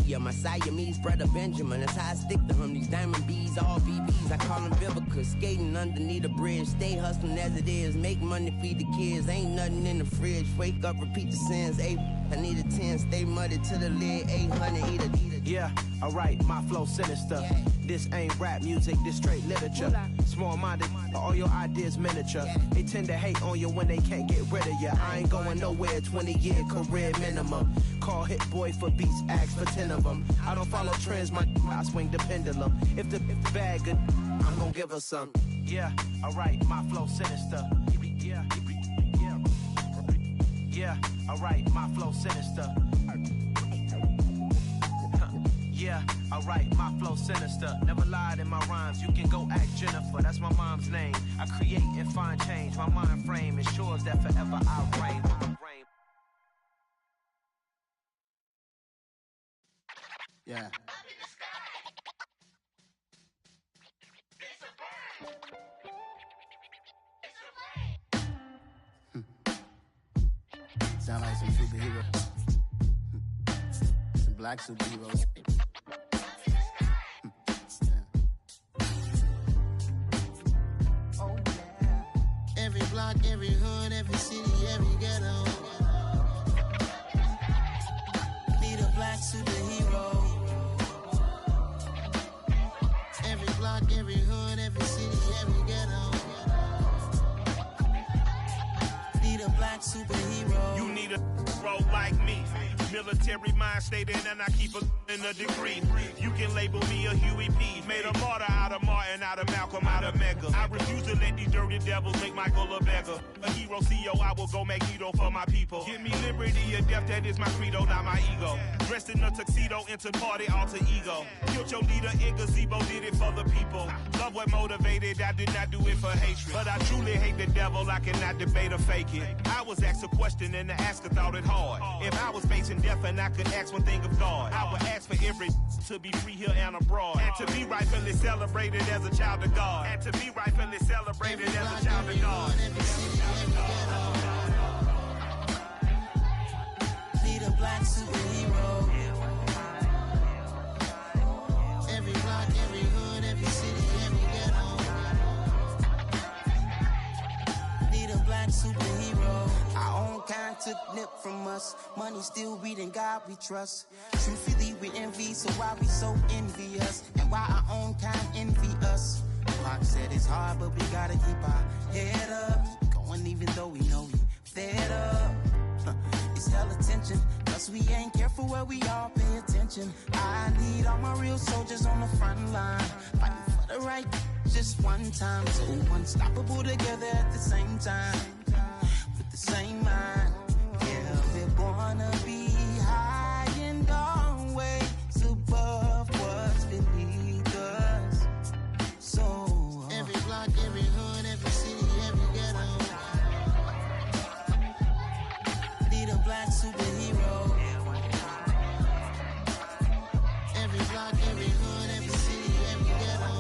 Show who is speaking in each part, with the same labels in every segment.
Speaker 1: Yeah, my Siamese brother Benjamin, that's how I stick to him. These diamond bees, all BBs, I call them Vivica. Skating underneath the bridge, stay hustling as it is. Make money, feed the kids, ain't nothing in the fridge. Wake up, repeat the sins, I need a 10, stay muddy to the lid, 800, eat a.
Speaker 2: Yeah, alright, my flow sinister. Yeah. This ain't rap music, this straight literature. Small-minded, all your ideas miniature. They tend to hate on you when they can't get rid of you. I ain't going nowhere, 20-year career minimum. Call Hit Boy for beats, ask for 10 of them. I don't follow trends, I swing the pendulum. If the bag good, I'm gon' give her some. Yeah, alright, my flow sinister. Yeah, alright, my flow sinister. Yeah, alright, my flow sinister. Never lied in my rhymes, you can go ask Jennifer. That's my mom's name. I create and find change. My mind frame ensures that forever I reign.
Speaker 3: Yeah.
Speaker 4: Up in the sky. It's a bird. It's a plane.
Speaker 3: Sound like some superheroes. Some black superheroes. Oh yeah. Every block, every hood, every city, every ghetto. Need a black superhero. Every block, every hood, every city, every ghetto. Need a black superhero.
Speaker 5: You need a bro like me. Military mind stated, and I keep in a degree. You can label me a Huey P. Made a martyr out of Martin, out of Malcolm, out of Mega. I refuse to let these dirty devils make Michael a beggar. A hero CEO, I will go Magneto for my people. Give me liberty or death, that is my credo, not my ego. Dressed in a tuxedo, enter party, alter ego. Killed your leader in gazebo, did it for the people. Love what motivated, I did not do it for hatred. But I truly hate the devil, I cannot debate or fake it. I was asked a question and the asker thought it hard. If I was facing death and I could ask one thing of God, I would ask for every to be free here and abroad, and to be rightfully celebrated as a child of God, and to be rightfully celebrated as a child of God.
Speaker 3: Need a black superhero. Every block, every hood, every city, every ghetto. Need a black superhero. Our own kind took nip from us. Money still reading God we trust. Truthfully we envy, so why we so envious? And why our own kind envy us? Pac said it's hard, but we gotta keep our head up. Going even though we know we fed up. It's hella tension, cause we ain't careful where we all pay attention. I need all my real soldiers on the front line, fighting for the right just one time. So unstoppable together at the same time, with the same mind. Yeah, we wanna be high and always above what's beneath us. So every block, every hood, every city, every ghetto. Need a black superhero. Every block, every hood, every city, every ghetto.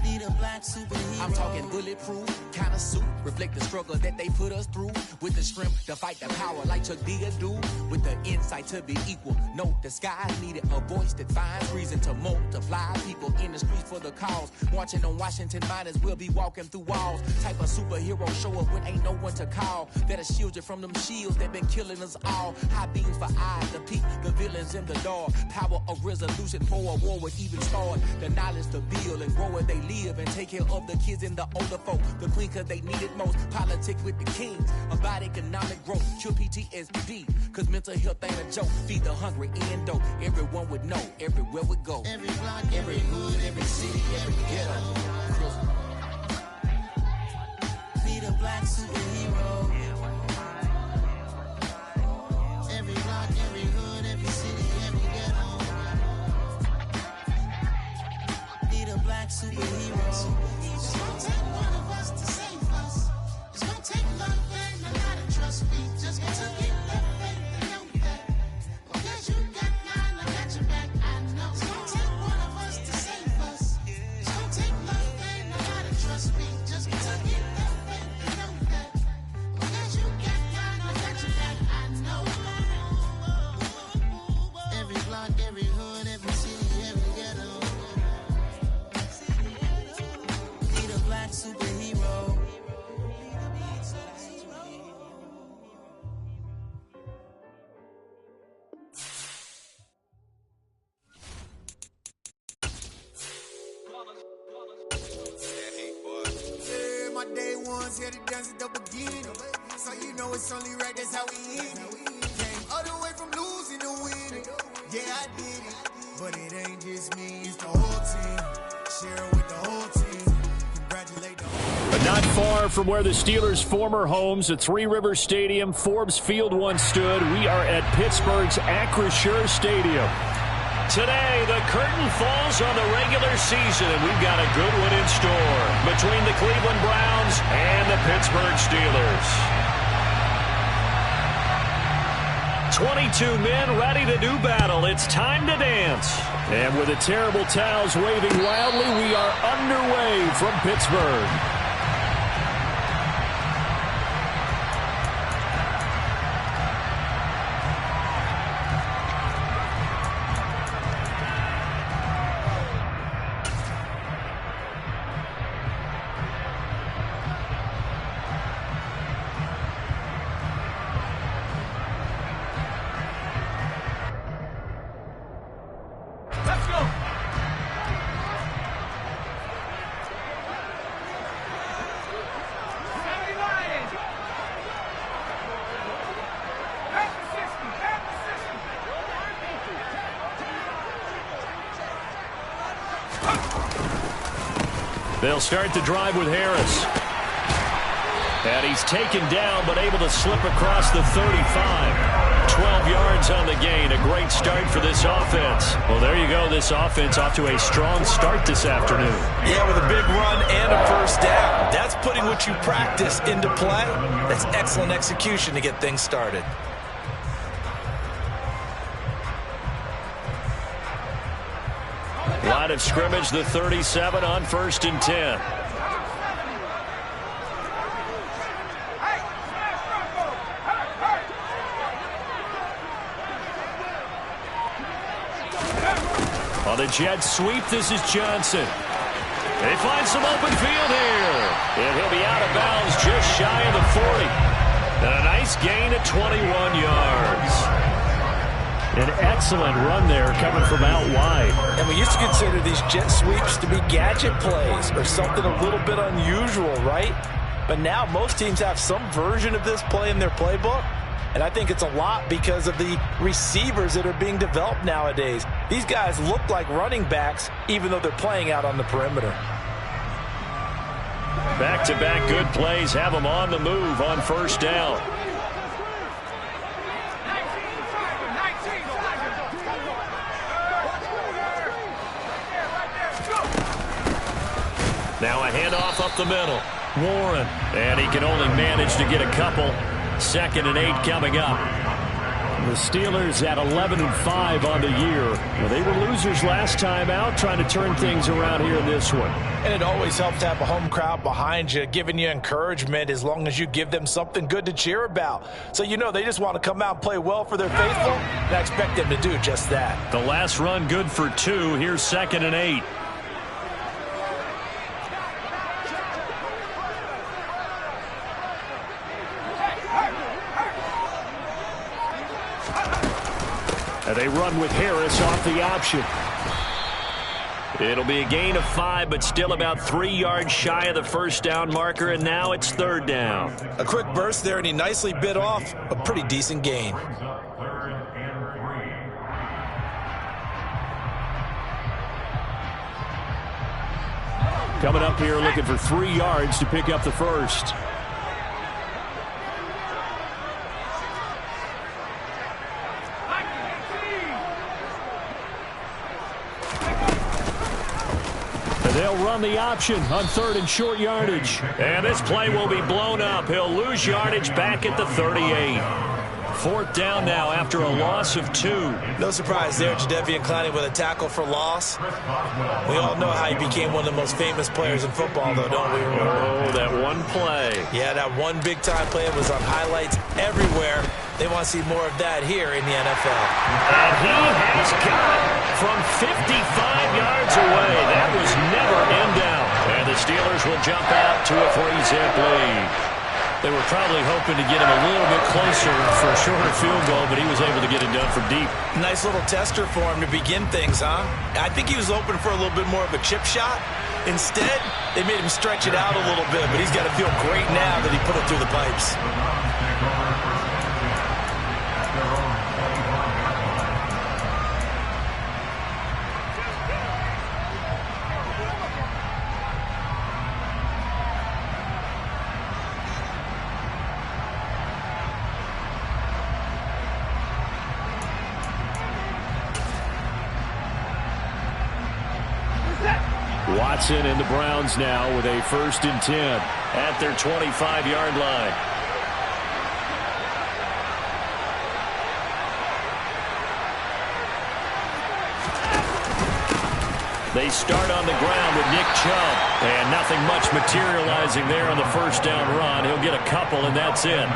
Speaker 3: Need a black superhero.
Speaker 6: I'm talking bulletproof kind of suit, reflect the struggle that they put us through. With the strength to fight the power like Chuck D do. With the insight to be equal. Note the sky needed a voice that finds reason to multiply. People in the streets for the cause. Marching on Washington, might as well be walking through walls. Type of superhero show up when ain't no one to call. That'll shield you from them shields that been killing us all. High beams for eyes to peek the villains in the dark. Power of resolution for a war would even start. The knowledge to build and grow where they live and take care of the kids and the older folk. The queen cause they need it most. Politics with the kings. About economic growth. Cure PTSD. Cause mental health ain't a joke. Feed the hungry and dope. Everyone would know. Everywhere we go.
Speaker 3: Every block, every hood, every city, every ghetto. Need a black superhero. Every block, every hood, every city, every ghetto. Need a black superhero.
Speaker 7: It's gonna take one of us to save us. It's gonna take love and a lot of trust. We just got to get that faith and know that. Because you got mine, I got your back, I know. It's gonna take one of us to save us. It's gonna take love and a lot of trust. We just got to get that faith and know that.
Speaker 8: was here to dance at the beginning. So you know it's only right, that's how we end it. Came all the way from losing to winning. Yeah, I did it. But it ain't just me, it's the whole team. Share it with the whole team. Congratulate the whole team.
Speaker 9: Not far from where the Steelers' former homes at Three Rivers Stadium, Forbes Field once stood, we are at Pittsburgh's Acrisure Stadium. Today, the curtain falls on the regular season, and we've got a good one in store between the Cleveland Browns and the Pittsburgh Steelers. 22 men ready to do battle. It's time to dance. And with the terrible towels waving wildly, we are underway from Pittsburgh. They'll start the drive with Harris. And he's taken down, but able to slip across the 35. 12 yards on the gain. A great start for this offense. Well, there you go. This offense off to a strong start this afternoon.
Speaker 10: Yeah, with a big run and a first down. That's putting what you practice into play. That's excellent execution to get things started.
Speaker 9: Line of scrimmage, the 37 on 1st and 10. On the jet sweep, this is Johnson. They find some open field here. And he'll be out of bounds just shy of the 40. And a nice gain of 21 yards. An excellent run there coming from out wide.
Speaker 10: And we used to consider these jet sweeps to be gadget plays or something a little bit unusual, right? But now most teams have some version of this play in their playbook. And I think it's a lot because of the receivers that are being developed nowadays. These guys look like running backs even though they're playing out on the perimeter.
Speaker 9: Back-to-back good plays have them on the move on first down. Now a handoff up the middle. Warren. And he can only manage to get a couple. 2nd and 8 coming up. The Steelers at 11-5 on the year. Well, they were losers last time out, trying to turn things around here in this one.
Speaker 10: And it always helps to have a home crowd behind you, giving you encouragement as long as you give them something good to cheer about. So you know they just want to come out and play well for their faithful, and I expect them to do just that.
Speaker 9: The last run good for 2. Here's 2nd and 8. And they run with Harris off the option. It'll be a gain of 5, but still about 3 yards shy of the first down marker, and now it's 3rd down.
Speaker 10: A quick burst there, and he nicely bit off a pretty decent gain.
Speaker 9: Coming up here looking for 3 yards to pick up the first. They'll run the option on 3rd and short yardage. And this play will be blown up. He'll lose yardage back at the 38. 4th down now after a loss of 2.
Speaker 10: No surprise there, Jadeveon Clowney with a tackle for loss. We all know how he became one of the most famous players in football, though, don't we?
Speaker 9: Oh, that one play.
Speaker 10: Yeah, that one big-time play was on highlights everywhere. They want to see more of that here in the NFL.
Speaker 9: And he has got it from 55 yards away. That was never in doubt. And the Steelers will jump out to a 3-zip lead. They were probably hoping to get him a little bit closer for a shorter field goal, but he was able to get it done from deep.
Speaker 10: Nice little tester for him to begin things, huh? I think he was open for a little bit more of a chip shot, Instead, they made him stretch it out a little bit, but he's got to feel great now that he put it through the pipes.
Speaker 9: Watson and the Browns now with a 1st and 10 at their 25-yard line. They start on the ground with Nick Chubb, and nothing much materializing there on the 1st down run. He'll get a couple, and that's it.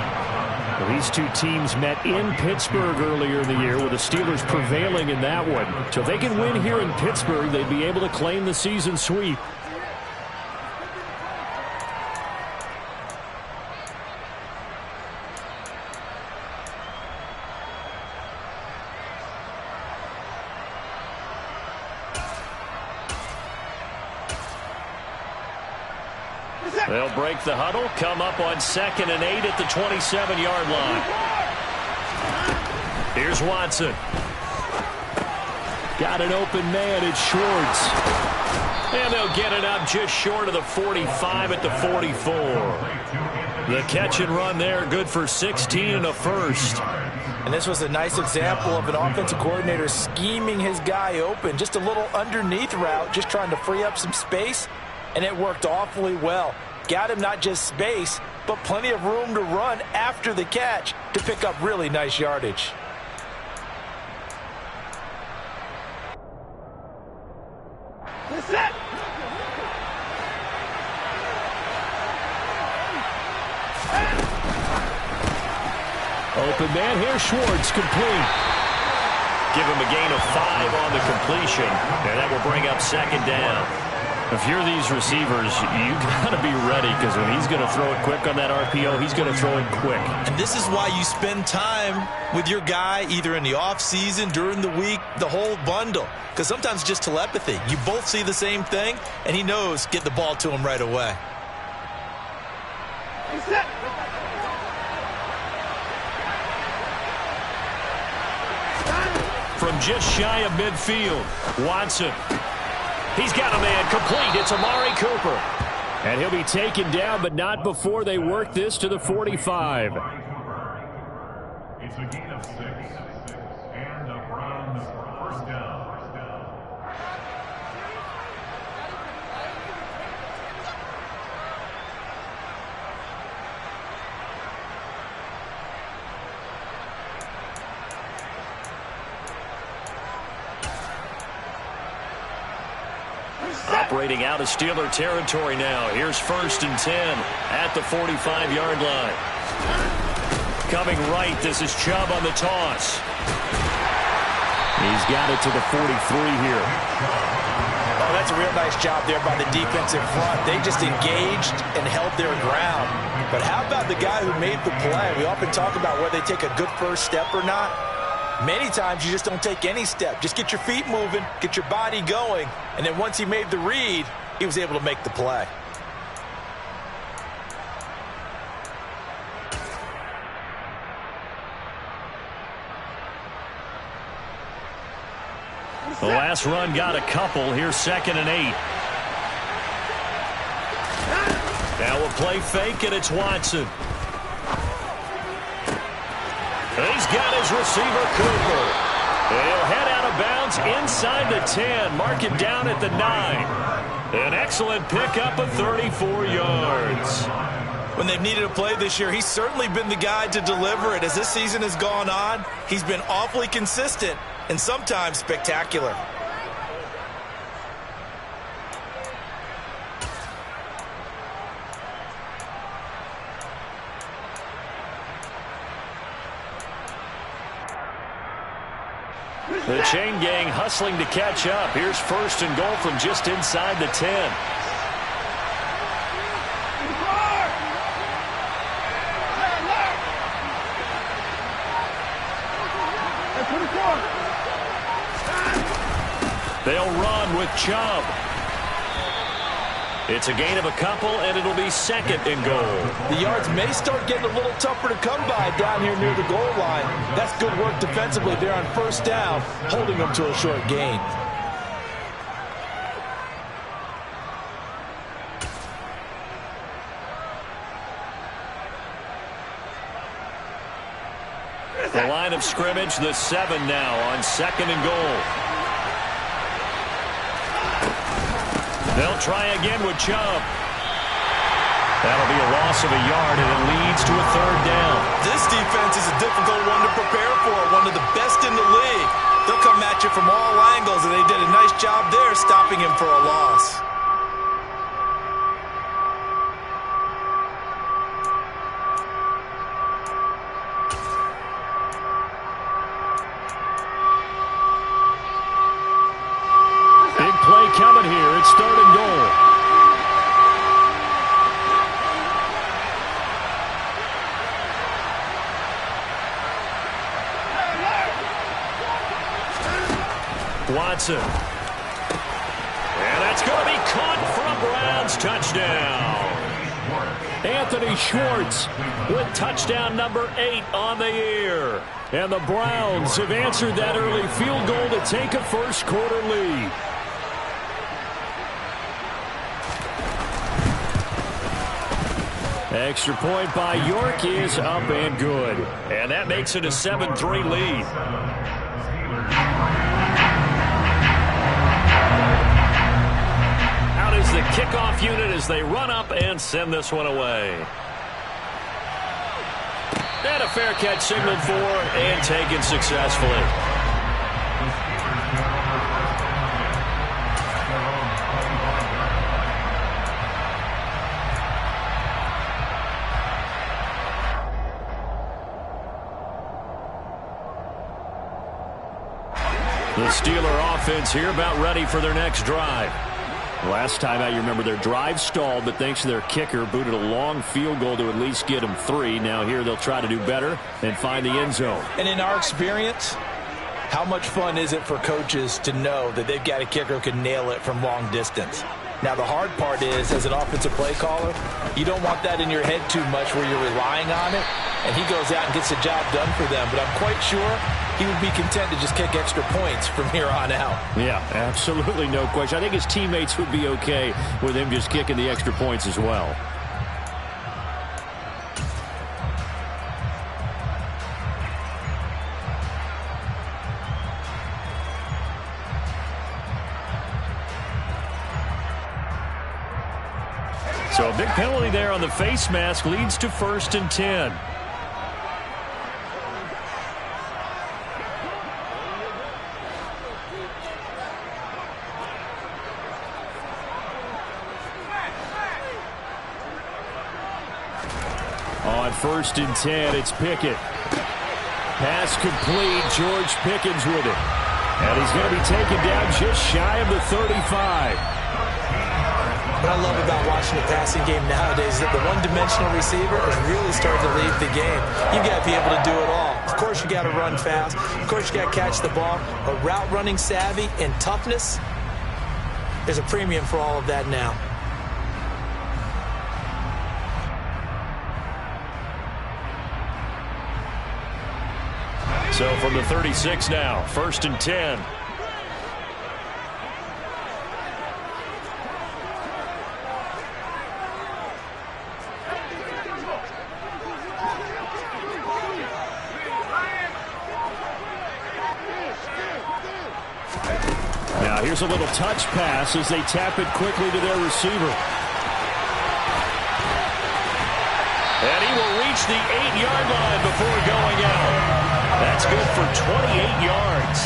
Speaker 9: Well, these two teams met in Pittsburgh earlier in the year with the Steelers prevailing in that one. So if they can win here in Pittsburgh, they'd be able to claim the season sweep. They'll break the huddle, come up on 2nd and 8 at the 27-yard line. Here's Watson. Got an open man, it's Schwartz. And they'll get it up just short of the 45 at the 44. The catch and run there, good for 16 and a 1st.
Speaker 10: And this was a nice example of an offensive coordinator scheming his guy open. Just a little underneath route, just trying to free up some space, and it worked awfully well. Got him not just space, but plenty of room to run after the catch to pick up really nice yardage.
Speaker 9: Open man here, Schwartz, complete. Give him a gain of 5 on the completion, and that will bring up 2nd down. If you're these receivers, you got to be ready, because when he's going to throw it quick on that RPO, he's going to throw it quick.
Speaker 10: And this is why you spend time with your guy either in the offseason, during the week, the whole bundle. Because sometimes it's just telepathy. You both see the same thing, and he knows get the ball to him right away.
Speaker 9: From just shy of midfield, Watson. He's got a man complete. It's Amari Cooper. And he'll be taken down, but not before they work this to the 45.
Speaker 11: It's a gain of 6. And the Browns 1st down.
Speaker 9: Operating out of Steeler territory now. Here's 1st and 10 at the 45-yard line. Coming right, this is Chubb on the toss. He's got it to the 43 here.
Speaker 10: Oh, that's a real nice job there by the defensive front. They just engaged and held their ground. But how about the guy who made the play? We often talk about whether they take a good first step or not. Many times you just don't take any step. Just get your feet moving, get your body going, and then once he made the read, he was able to make the play.
Speaker 9: The last run got a couple. Here's 2nd and 8. Now a play fake, and it's Watson. He's got his receiver, Cooper. He'll head out of bounds inside the 10. Mark it down at the 9. An excellent pickup of 34 yards.
Speaker 10: When they've needed a play this year, he's certainly been the guy to deliver it. As this season has gone on, he's been awfully consistent and sometimes spectacular.
Speaker 9: The chain gang hustling to catch up. Here's 1st and goal from just inside the 10. They'll run with Chubb. It's a gain of a couple, and it'll be second and goal.
Speaker 10: The yards may start getting a little tougher to come by down here near the goal line. That's good work defensively there on first down, holding them to a short gain.
Speaker 9: The line of scrimmage, the 7 now on second and goal. They'll try again with Chubb. That'll be a loss of a yard, and it leads to a third down.
Speaker 10: This defense is a difficult one to prepare for, one of the best in the league. They'll come at you from all angles, and they did a nice job there stopping him for a loss.
Speaker 9: Big play coming here. It's third and goal. Watson. And that's going to be caught for a Browns touchdown. Anthony Schwartz with touchdown number 8 on the year. And the Browns have answered that early field goal to take a first quarter lead. Extra point by York is up and good. And that makes it a 7-3 lead. Out is the kickoff unit as they run up and send this one away. And a fair catch signaled for and taken successfully. The Steeler offense here about ready for their next drive. Last time out, you remember their drive stalled, but thanks to their kicker, booted a long field goal to at least get them 3. Now here they'll try to do better and find the end zone.
Speaker 10: And in our experience, how much fun is it for coaches to know that they've got a kicker who can nail it from long distance? Now, the hard part is, as an offensive play caller, you don't want that in your head too much where you're relying on it, and he goes out and gets the job done for them. But I'm quite sure he would be content to just kick extra points from here on out.
Speaker 9: Yeah, absolutely no question. I think his teammates would be okay with him just kicking the extra points as well. So a big penalty there on the face mask leads to 1st and 10. On 1st and 10, it's Pickett. Pass complete. George Pickens with it. And he's going to be taken down just shy of the 35.
Speaker 10: What I love about watching the passing game nowadays is that the one-dimensional receiver is really starting to leave the game. You've got to be able to do it all. Of course, you got to run fast. Of course, you got to catch the ball. But route running savvy and toughness, there's a premium for all of that now.
Speaker 9: So from the 36 now, 1st and 10. Now here's a little touch pass as they tap it quickly to their receiver. And he will reach the 8-yard line before going out. That's good for 28 yards.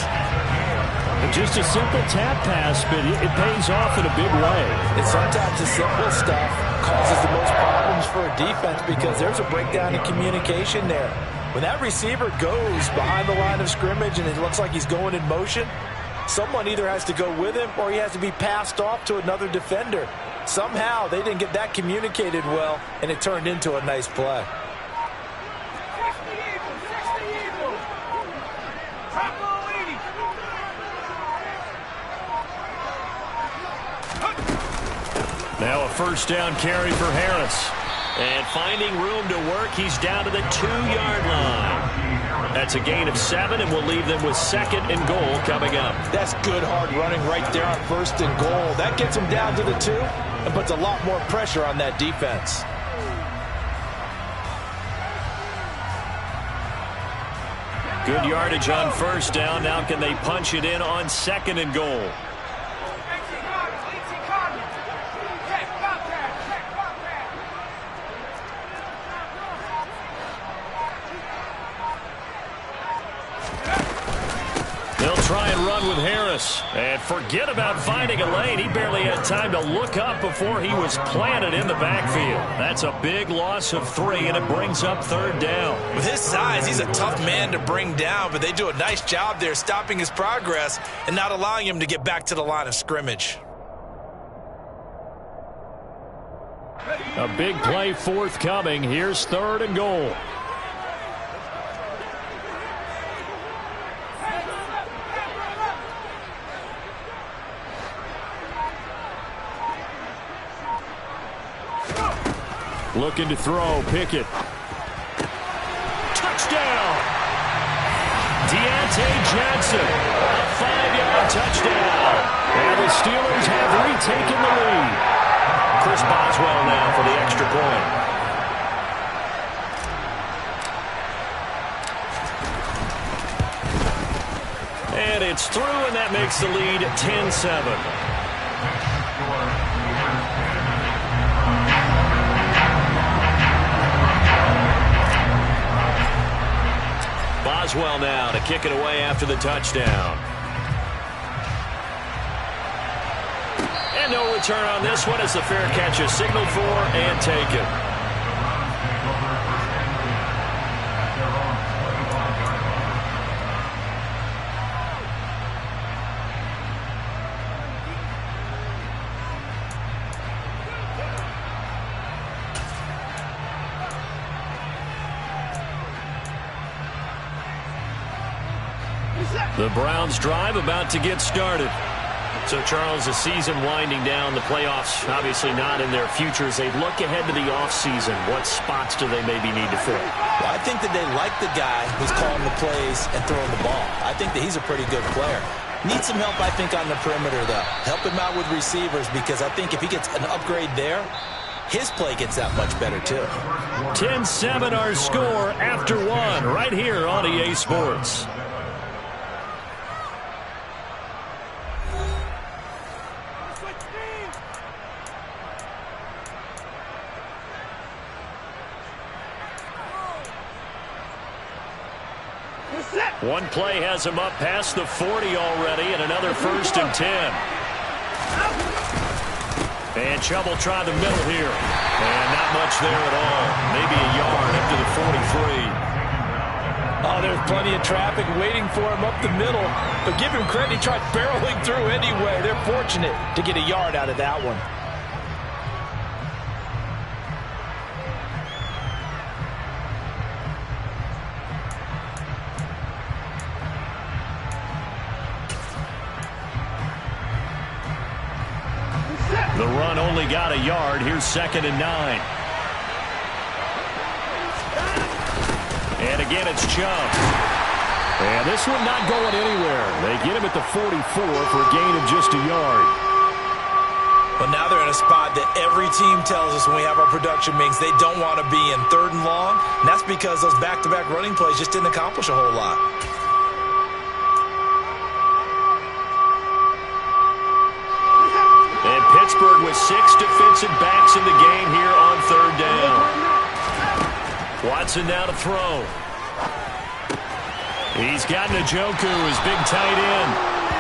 Speaker 9: Just a simple tap pass, but it pays off in a big way.
Speaker 10: And sometimes the simple stuff causes the most problems for a defense because there's a breakdown in communication there. When that receiver goes behind the line of scrimmage and it looks like he's going in motion, someone either has to go with him or he has to be passed off to another defender. Somehow they didn't get that communicated well, and it turned into a nice play.
Speaker 9: Now a first down carry for Harris. And finding room to work, he's down to the 2-yard line. That's a gain of 7, and we'll leave them with 2nd and goal coming up.
Speaker 10: That's good hard running right there on 1st and goal. That gets them down to the 2 and puts a lot more pressure on that defense.
Speaker 9: Good yardage on 1st down. Now can they punch it in on 2nd and goal? They'll try and run with Harris. And forget about finding a lane. He barely had time to look up before he was planted in the backfield. That's a big loss of 3, and it brings up 3rd down.
Speaker 10: With his size, he's a tough man to bring down, but they do a nice job there stopping his progress and not allowing him to get back to the line of scrimmage.
Speaker 9: A big play forthcoming. Here's 3rd and goal. Looking to throw, Pickett. Touchdown! Deontay Johnson, a 5-yard touchdown. And the Steelers have retaken the lead. Chris Boswell now for the extra point. And it's through, and that makes the lead 10-7. Boswell now to kick it away after the touchdown. And no return on this one as the fair catch is signaled for and taken. The Browns drive about to get started. So, Charles, the season winding down, the playoffs obviously not in their future. As they look ahead to the offseason, what spots do they maybe need to fill?
Speaker 10: Well, I think that they like the guy who's calling the plays and throwing the ball. I think that he's a pretty good player. Needs some help, I think, on the perimeter, though. Help him out with receivers, because I think if he gets an upgrade there, his play gets that much better, too.
Speaker 9: 10-7 our score after 1 right here on EA Sports. One play has him up past the 40 already, and another 1st and 10. And Chubb will try the middle here. And not much there at all. Maybe a yard up to the 43.
Speaker 10: Oh, there's plenty of traffic waiting for him up the middle. But give him credit, he tried barreling through anyway. They're fortunate to get a yard out of that one.
Speaker 9: The run only got a yard. Here's 2nd and 9. And again, it's Chubb. And this one not going anywhere. They get him at the 44 for a gain of just a yard.
Speaker 10: But now they're in a spot that every team tells us when we have our production meetings they don't want to be in, 3rd and long. And that's because those back-to-back running plays just didn't accomplish a whole lot.
Speaker 9: Pittsburgh with 6 defensive backs in the game here on 3rd down. Watson now to throw. He's got Njoku, his big tight end.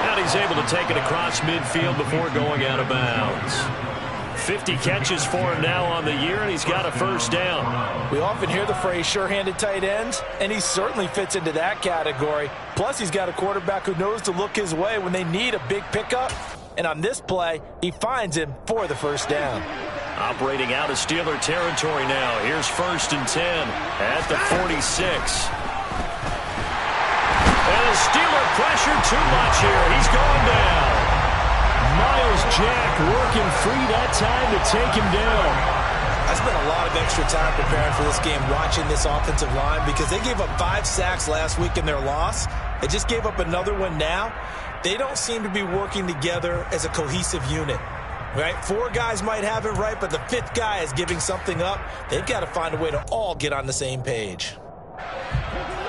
Speaker 9: And he's able to take it across midfield before going out of bounds. 50 catches for him now on the year, and he's got a 1st down.
Speaker 10: We often hear the phrase sure-handed tight ends, and he certainly fits into that category. Plus, he's got a quarterback who knows to look his way when they need a big pickup. And on this play, he finds him for the 1st down.
Speaker 9: Operating out of Steeler territory now. Here's 1st and 10 at the 46. And the Steeler pressure too much here. He's going down. Miles Jack working free that time to take him down.
Speaker 10: I spent a lot of extra time preparing for this game watching this offensive line because they gave up 5 sacks last week in their loss. They just gave up another one now. They don't seem to be working together as a cohesive unit. Right? 4 guys might have it right, but the 5th guy is giving something up. They've got to find a way to all get on the same page.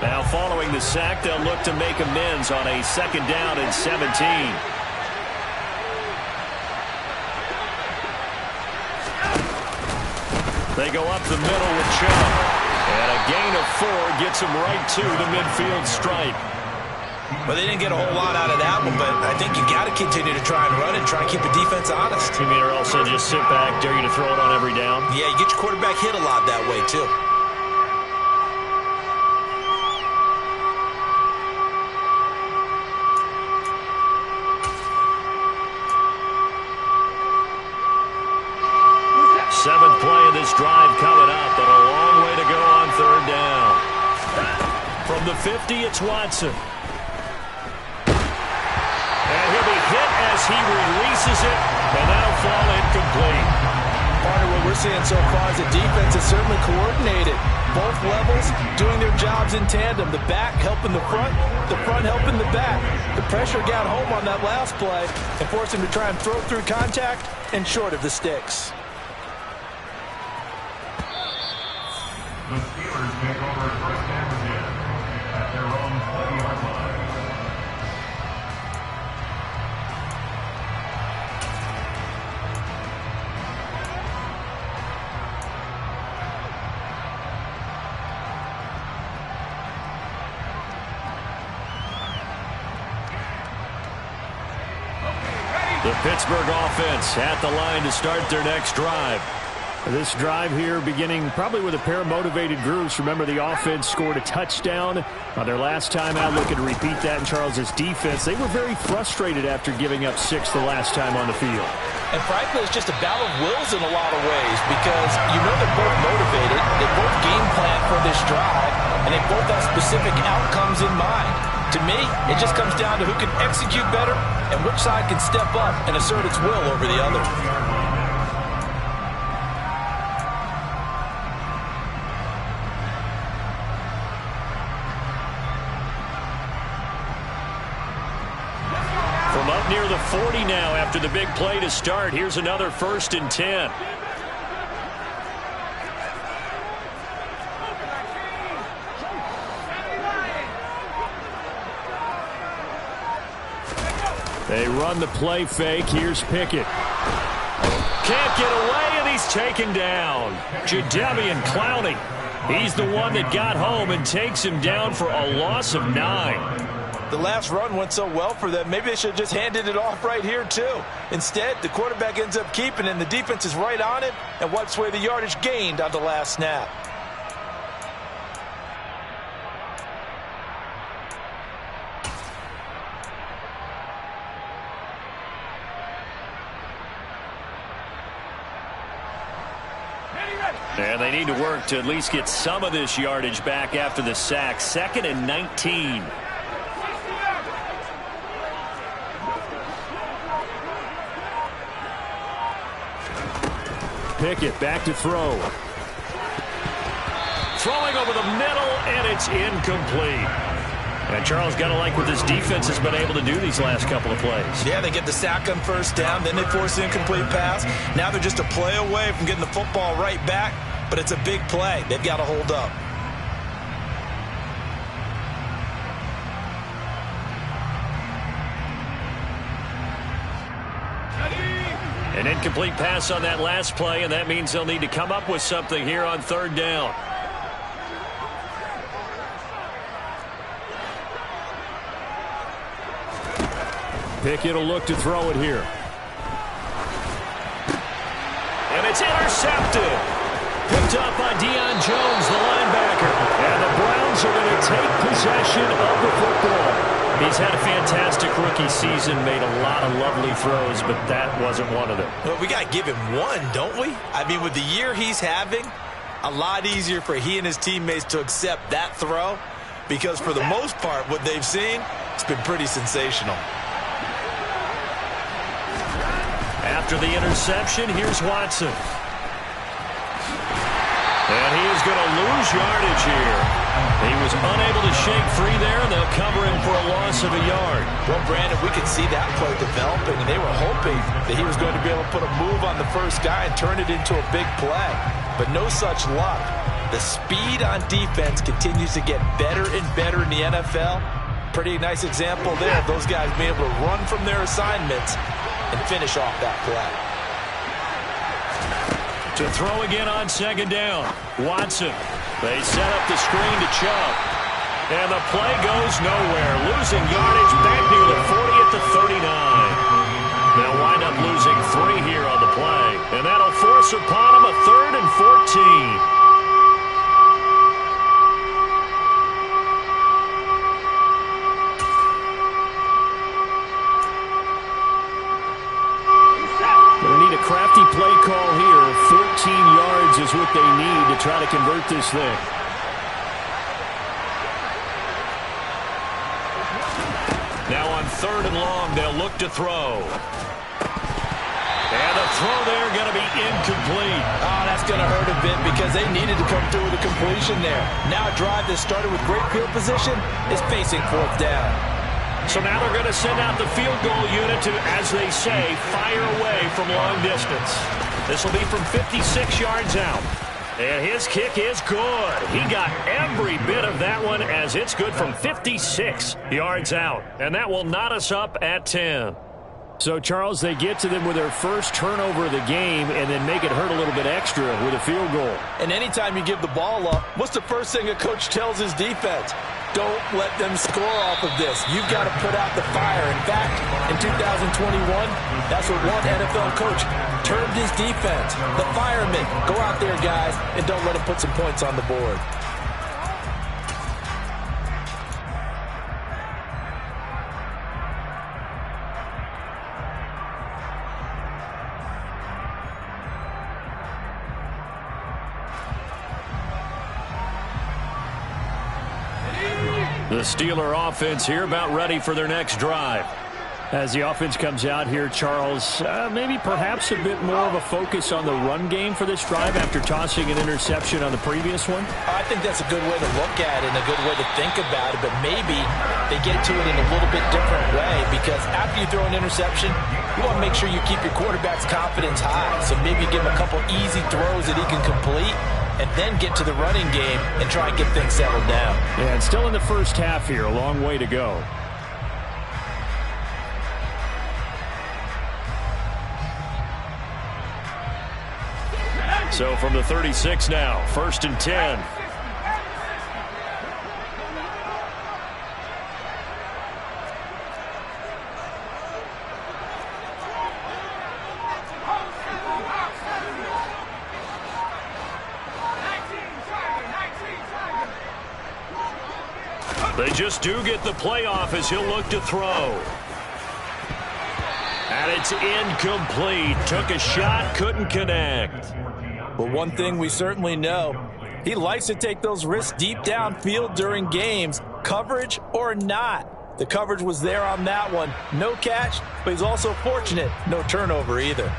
Speaker 9: Now following the sack, they'll look to make amends on a 2nd down and 17. They go up the middle with Chubb. And a gain of 4 gets them right to the midfield stripe.
Speaker 10: Well, they didn't get a whole lot out of that one, but I think you got to continue to try and run and try and keep the defense honest.
Speaker 9: You mean or else they'll just sit back, dare you to throw it on every down?
Speaker 10: Yeah, you get your quarterback hit a lot that way, too.
Speaker 9: Seventh play of this drive coming up, but a long way to go on 3rd down. From the 50, it's Watson. And he'll be hit as he releases it, and that'll fall incomplete.
Speaker 10: Part of what we're seeing so far is the defense is certainly coordinated. Both levels doing their jobs in tandem. The back helping the front helping the back. The pressure got home on that last play and forced him to try and throw through contact and short of the sticks.
Speaker 11: The Steelers take over 1st and 10 at their own 20-yard line.
Speaker 9: The Pittsburgh offense at the line to start their next drive. This drive here beginning probably with a pair of motivated groups. Remember, the offense scored a touchdown on their last time out. Looking to repeat that in Charles' defense. They were very frustrated after giving up 6 the last time on the field.
Speaker 10: And frankly, it's just a battle of wills in a lot of ways because you know they're both motivated. They both game plan for this drive, and they both have specific outcomes in mind. To me, it just comes down to who can execute better and which side can step up and assert its will over the other.
Speaker 9: From up near the 40 now after the big play to start. Here's another 1st and 10. They run the play fake. Here's Pickett. Can't get away, and he's taken down. Jadeveon Clowney. He's the one that got home and takes him down for a loss of 9.
Speaker 10: The last run went so well for them, maybe they should have just handed it off right here, too. Instead, the quarterback ends up keeping it, and the defense is right on it and wipes away the yardage gained on the last snap.
Speaker 9: And they need to work to at least get some of this yardage back after the sack. 2nd and 19. Pickett back to throw. Throwing over the middle, and it's incomplete. And Charles, got to like what this defense has been able to do these last couple of plays.
Speaker 10: Yeah, they get the sack on 1st down, then they force the incomplete pass. Now they're just a play away from getting the football right back, but it's a big play. They've got to hold up.
Speaker 9: An incomplete pass on that last play, and that means they'll need to come up with something here on 3rd down. Pickett will look to throw it here. And it's intercepted. Picked up by Deion Jones, the linebacker. And the Browns are going to take possession of the football. He's had a fantastic rookie season, made a lot of lovely throws, but that wasn't one of them.
Speaker 10: Well, we got to give him one, don't we? I mean, with the year he's having, a lot easier for he and his teammates to accept that throw because for the most part, what they've seen, it's been pretty sensational.
Speaker 9: After the interception, here's Watson. And he is going to lose yardage here. He was unable to shake free there, and they'll cover him for a loss of a yard.
Speaker 10: Well, Brandon, we could see that play developing, and they were hoping that he was going to be able to put a move on the first guy and turn it into a big play. But no such luck. The speed on defense continues to get better and better in the NFL. Pretty nice example there of those guys being able to run from their assignments and finish off that play.
Speaker 9: To throw again on second down. Watson. They set up the screen to Chubb. And the play goes nowhere. Losing yardage back near the 40 at the 39. They'll wind up losing 3 here on the play. And that'll force upon them a 3rd and 14. Crafty play call here. 14 yards is what they need to try to convert this thing. Now on 3rd and long, they'll look to throw. And the throw there going to be incomplete.
Speaker 10: Oh, that's going to hurt a bit because they needed to come through with a completion there. Now a drive that started with great field position is facing 4th down.
Speaker 9: So now they're going to send out the field goal unit to, as they say, fire away from long distance. This will be from 56 yards out. And his kick is good. He got every bit of that one as it's good from 56 yards out. And that will knot us up at 10. So, Charles, they get to them with their first turnover of the game and then make it hurt a little bit extra with a field goal.
Speaker 10: And anytime you give the ball up, what's the first thing a coach tells his defense? Don't let them score off of this. You've got to put out the fire. In fact, in 2021, that's what one NFL coach termed his defense. The firemen. Go out there, guys, and don't let them put some points on the board.
Speaker 9: The Steeler offense here about ready for their next drive. As the offense comes out here, Charles, maybe perhaps a bit more of a focus on the run game for this drive after tossing an interception on the previous one?
Speaker 10: I think that's a good way to look at it and a good way to think about it, but maybe they get to it in a little bit different way because after you throw an interception, you want to make sure you keep your quarterback's confidence high. So maybe give him a couple easy throws that he can complete and then get to the running game and try and get things settled down.
Speaker 9: Yeah, it's still in the first half here. A long way to go. So from the 36 now, 1st and 10. They just do get the playoff as he'll look to throw. And it's incomplete. Took a shot, couldn't connect.
Speaker 10: But one thing we certainly know, he likes to take those risks deep downfield during games, coverage or not. The coverage was there on that one. No catch, but he's also fortunate. No turnover either.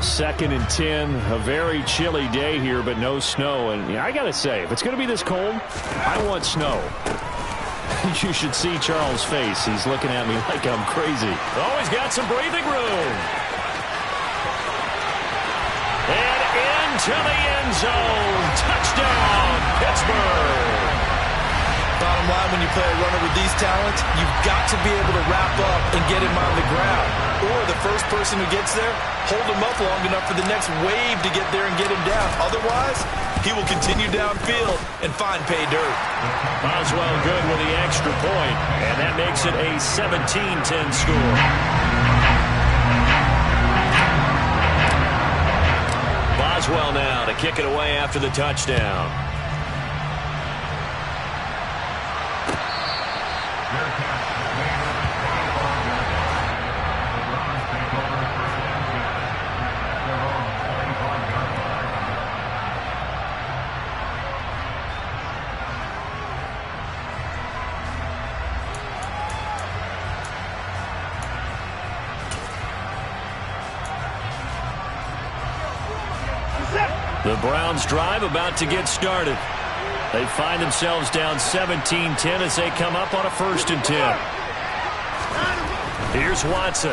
Speaker 9: Second and 10, a very chilly day here, but no snow. And I got to say, if it's going to be this cold, I want snow. You should see Charles' face. He's looking at me like I'm crazy. Oh, he's got some breathing room. And into the end zone. Touchdown, Pittsburgh.
Speaker 10: Bottom line, when you play a runner with these talents, you've got to be able to wrap up and get him on the ground. Or the first person who gets there, hold him up long enough for the next wave to get there and get him down. Otherwise, he will continue downfield and find pay dirt.
Speaker 9: Boswell good with the extra point, and that makes it a 17-10 score. Boswell now to kick it away after the touchdown. The Browns drive about to get started. They find themselves down 17-10 as they come up on a 1st and 10. Here's Watson.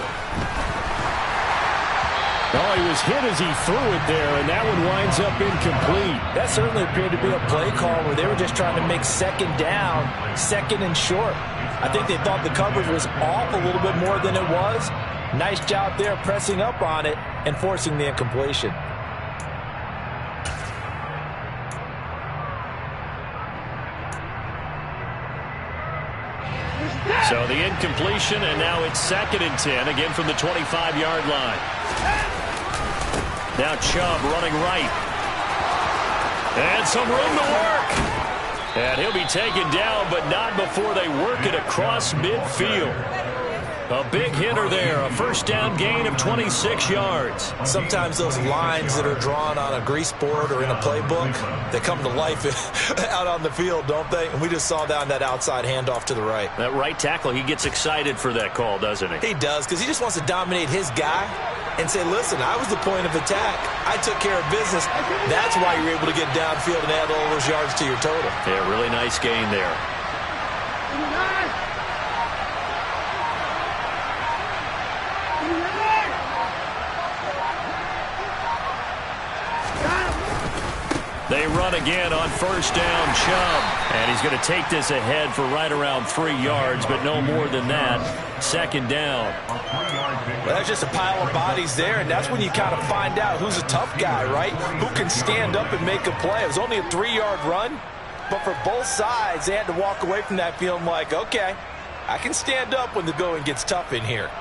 Speaker 12: Oh, he was hit as he threw it there, and that one winds up incomplete.
Speaker 10: That certainly appeared to be a play call where they were just trying to make 2nd down, 2nd and short. I think they thought the coverage was off a little bit more than it was. Nice job there pressing up on it and forcing the incompletion.
Speaker 9: So the incompletion, and now it's 2nd and 10, again from the 25-yard line. Now Chubb running right. And some room to work. And he'll be taken down, but not before they work it across midfield. A big hitter there, a 1st down gain of 26 yards.
Speaker 10: Sometimes those lines that are drawn on a grease board or in a playbook, they come to life out on the field, don't they? And we just saw that on that outside handoff to the right.
Speaker 9: That right tackle, he gets excited for that call, doesn't he?
Speaker 10: He does, because he just wants to dominate his guy and say, listen, I was the point of attack. I took care of business. That's why you're able to get downfield and add all those yards to your total.
Speaker 9: Yeah, really nice gain there. They run again on 1st down, Chubb. And he's going to take this ahead for right around 3 yards, but no more than that. 2nd down.
Speaker 10: Well, that's just a pile of bodies there, and that's when you kind of find out who's a tough guy, right? Who can stand up and make a play. It was only a 3-yard run, but for both sides, they had to walk away from that feeling like, okay, I can stand up when the going gets tough in here.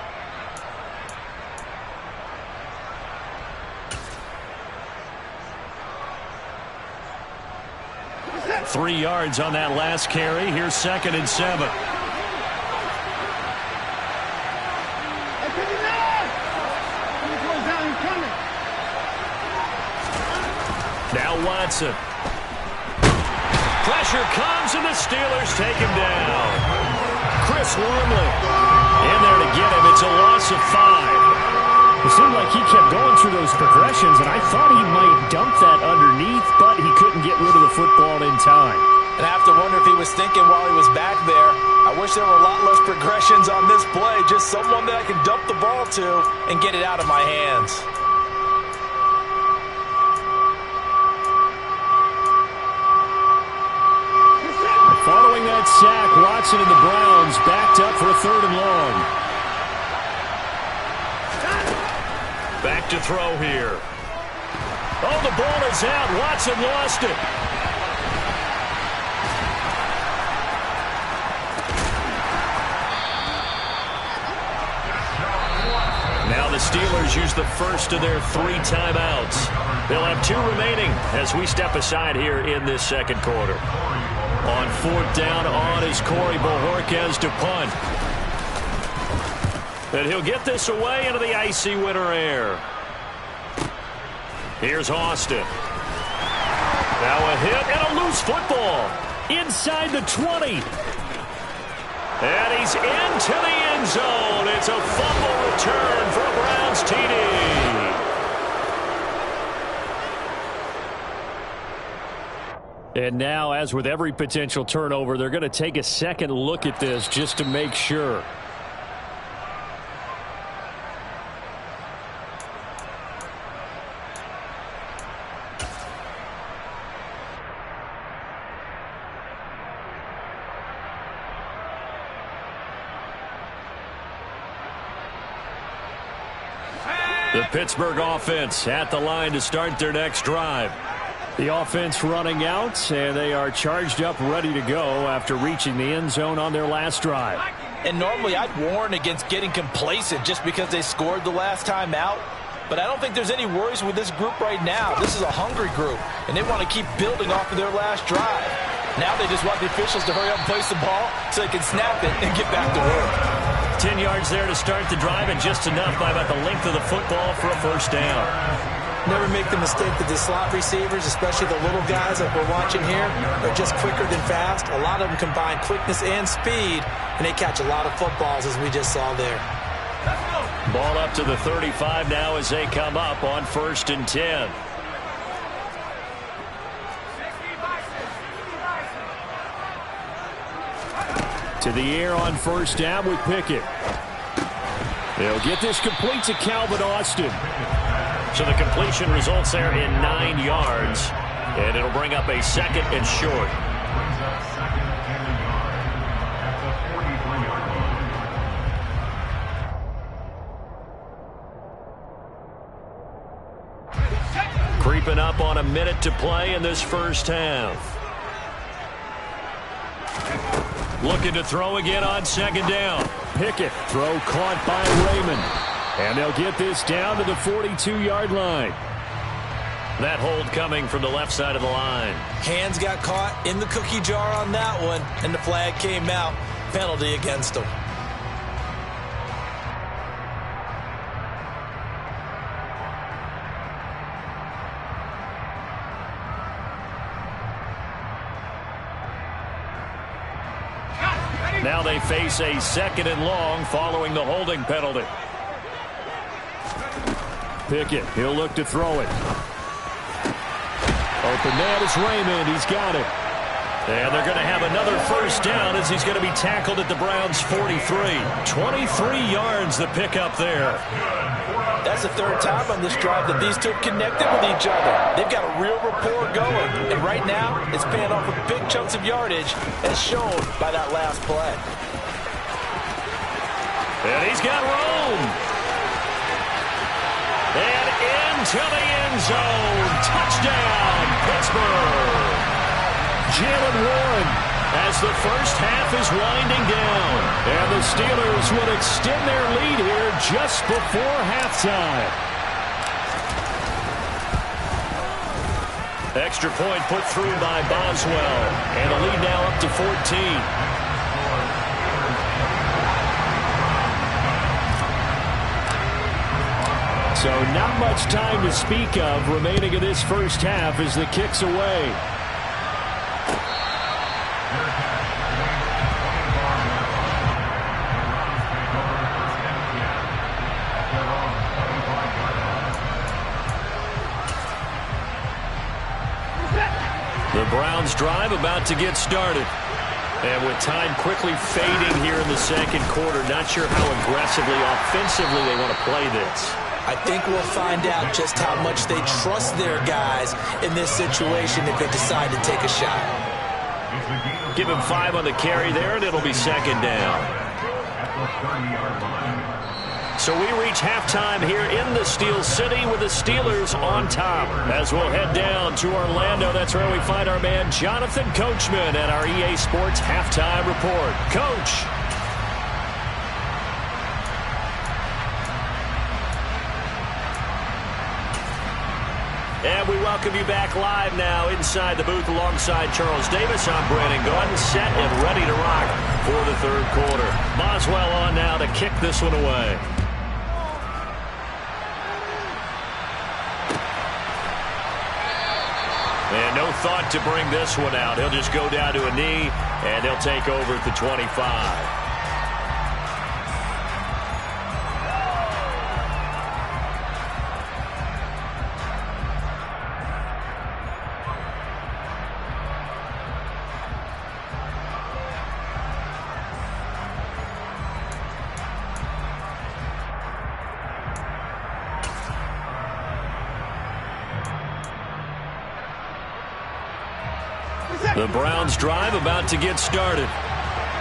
Speaker 9: Three yards on that last carry. Here's 2nd and 7. Now Watson. Pressure comes, and the Steelers take him down. Chris Wormley in there to get him. It's a loss of 5.
Speaker 12: It seemed like he kept going through those progressions, and I thought he might dump that underneath, but he couldn't get rid of the football in time.
Speaker 10: And I have to wonder if he was thinking while he was back there, I wish there were a lot less progressions on this play, just someone that I can dump the ball to and get it out of my hands.
Speaker 12: Following that sack, Watson and the Browns backed up for a 3rd and long.
Speaker 9: Back to throw here. Oh, the ball is out. Watson lost it. Now the Steelers use the first of their 3 timeouts. They'll have 2 remaining as we step aside here in this 2nd quarter. On 4th down, on is Corey Bojorquez to punt. And he'll get this away into the icy winter air. Here's Austin. Now a hit and a loose football. Inside the 20. And he's into the end zone. It's a fumble return for a Browns TD. And now, as with every potential turnover, they're going to take a second look at this just to make sure. The Pittsburgh offense at the line to start their next drive. The offense running out, and they are charged up, ready to go after reaching the end zone on their last drive.
Speaker 10: And normally I'd warn against getting complacent just because they scored the last time out. But I don't think there's any worries with this group right now. This is a hungry group, and they want to keep building off of their last drive. Now they just want the officials to hurry up and place the ball so they can snap it and get back to work.
Speaker 9: 10 yards there to start the drive, and just enough by about the length of the football for a 1st down.
Speaker 10: Never make the mistake that the slot receivers, especially the little guys that we're watching here, are just quicker than fast. A lot of them combine quickness and speed, and they catch a lot of footballs, as we just saw there.
Speaker 9: Ball up to the 35 now as they come up on 1st and 10. To the air on first down with Pickett. They'll get this complete to Calvin Austin.
Speaker 12: So the completion results there in 9 yards. And it'll bring up a second and short. Creeping up on a minute to play in this first half. Looking to throw again on second down.
Speaker 9: Pickett, throw caught by Raymond. And they'll get this down to the 42-yard line.
Speaker 12: That hold coming from the left side of the line.
Speaker 10: Hands got caught in the cookie jar on that one, and the flag came out. Penalty against him.
Speaker 9: Now they face a second and long following the holding penalty. Pickett, he'll look to throw it. Open man is Raymond. He's got it.
Speaker 12: And they're going to have another first down as he's going to be tackled at the Browns' 43. 23 yards the pickup there.
Speaker 10: That's the third time on this drive that these two have connected with each other. They've got a real rapport going. And right now, it's paying off with big chunks of yardage as shown by that last play.
Speaker 12: And he's got room. And into the end zone. Touchdown, Pittsburgh.
Speaker 9: Jaylen Warren as the first half is winding down. And the Steelers will extend their lead here just before halftime.
Speaker 12: Extra point put through by Boswell. And the lead now up to 14.
Speaker 9: So not much time to speak of remaining in this first half as the kick's away.
Speaker 12: The Browns drive about to get started. And with time quickly fading here in the second quarter, not sure how aggressively, offensively they want to play this.
Speaker 10: I think we'll find out just how much they trust their guys in this situation if they decide to take a shot.
Speaker 12: Give him 5 on the carry there, and it'll be second down. So we reach halftime here in the Steel City with the Steelers on top. As we'll head down to Orlando, that's where we find our man Jonathan Coachman at our EA Sports Halftime Report. Coach. And we welcome you back live now inside the booth alongside Charles Davis. I'm Brandon Gaudin, set and ready to rock for the third quarter. Boswell on now to kick this one away. And no thought to bring this one out. He'll just go down to a knee, and they'll take over at the 25. The Browns drive about to get started.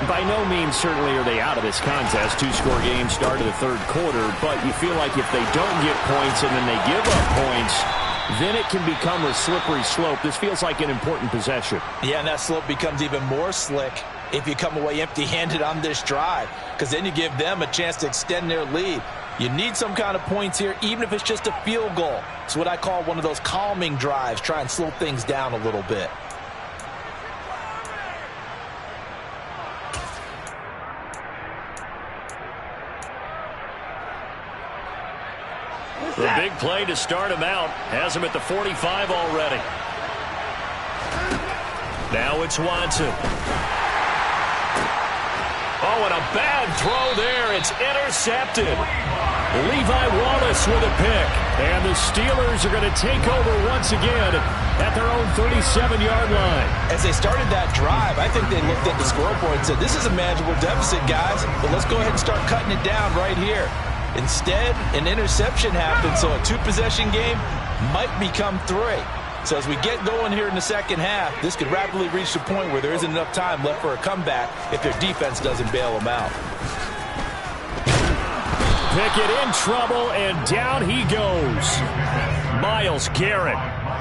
Speaker 9: By no means certainly are they out of this contest. 2-score game start of the third quarter, but you feel like if they don't get points and then they give up points, then it can become a slippery slope. This feels like an important possession.
Speaker 10: Yeah, and that slope becomes even more slick if you come away empty-handed on this drive, because then you give them a chance to extend their lead. You need some kind of points here, even if it's just a field goal. It's what I call one of those calming drives. Try and slow things down a little bit.
Speaker 12: The big play to start him out has him at the 45 already. Now it's Watson. Oh, and a bad throw there. It's intercepted.
Speaker 9: Levi Wallace with a pick. And the Steelers are going to take over once again at their own 37-yard line.
Speaker 10: As they started that drive, I think they looked at the scoreboard and said, this is a manageable deficit, guys, but let's go ahead and start cutting it down right here. Instead, an interception happened, so a two-possession game might become three. So as we get going here in the second half, this could rapidly reach the point where there isn't enough time left for a comeback if their defense doesn't bail them out.
Speaker 9: Pickett in trouble, and down he goes. Myles Garrett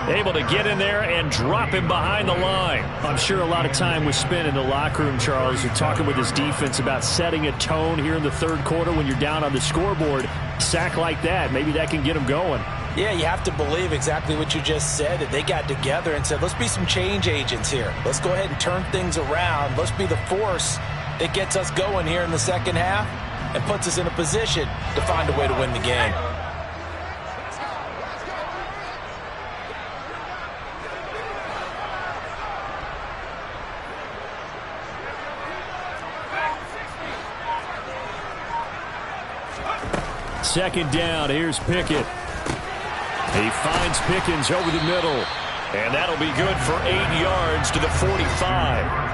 Speaker 9: able to get in there and drop him behind the line. I'm sure a lot of time was spent in the locker room, Charles, and talking with his defense about setting a tone here in the third quarter when you're down on the scoreboard. Sack like that, maybe that can get them going.
Speaker 10: Yeah, you have to believe exactly what you just said, that they got together and said, let's be some change agents here. Let's go ahead and turn things around. Let's be the force that gets us going here in the second half and puts us in a position to find a way to win the game.
Speaker 9: Second down, here's Pickett. He finds Pickens over the middle, and that'll be good for 8 yards to the 45.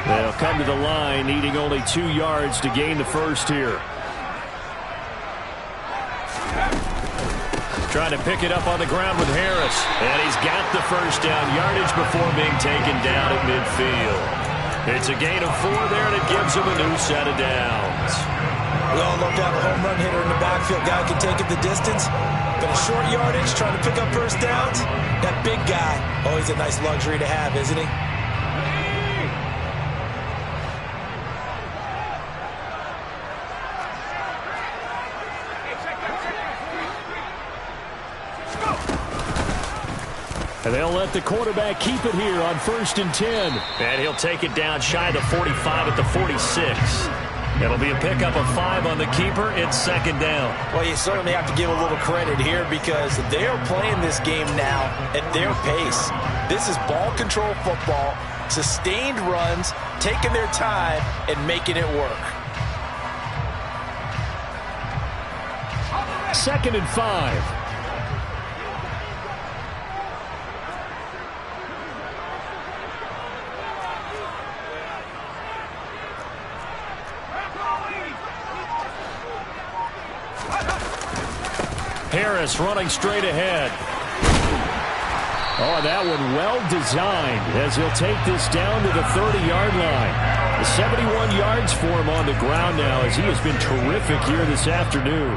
Speaker 9: They'll come to the line, needing only 2 yards to gain the first here. Trying to pick it up on the ground with Harris. And he's got the first down yardage before being taken down at midfield. It's a gain of 4 there, and it gives him a new set of downs.
Speaker 10: We all love to have a home run hitter in the backfield. Guy can take it the distance. But a short yardage, trying to pick up first downs. That big guy, always a nice luxury to have, isn't he?
Speaker 9: And they'll let the quarterback keep it here on 1st and 10. And he'll take it down shy of the 45 at the 46. It'll be a pickup of 5 on the keeper. It's second down.
Speaker 10: Well, you certainly have to give a little credit here because they are playing this game now at their pace. This is ball control football, sustained runs, taking their time, and making it work.
Speaker 9: 2nd and 5. Harris running straight ahead. Oh, that one well designed as he'll take this down to the 30-yard line. 71 yards for him on the ground now as he has been terrific here this afternoon.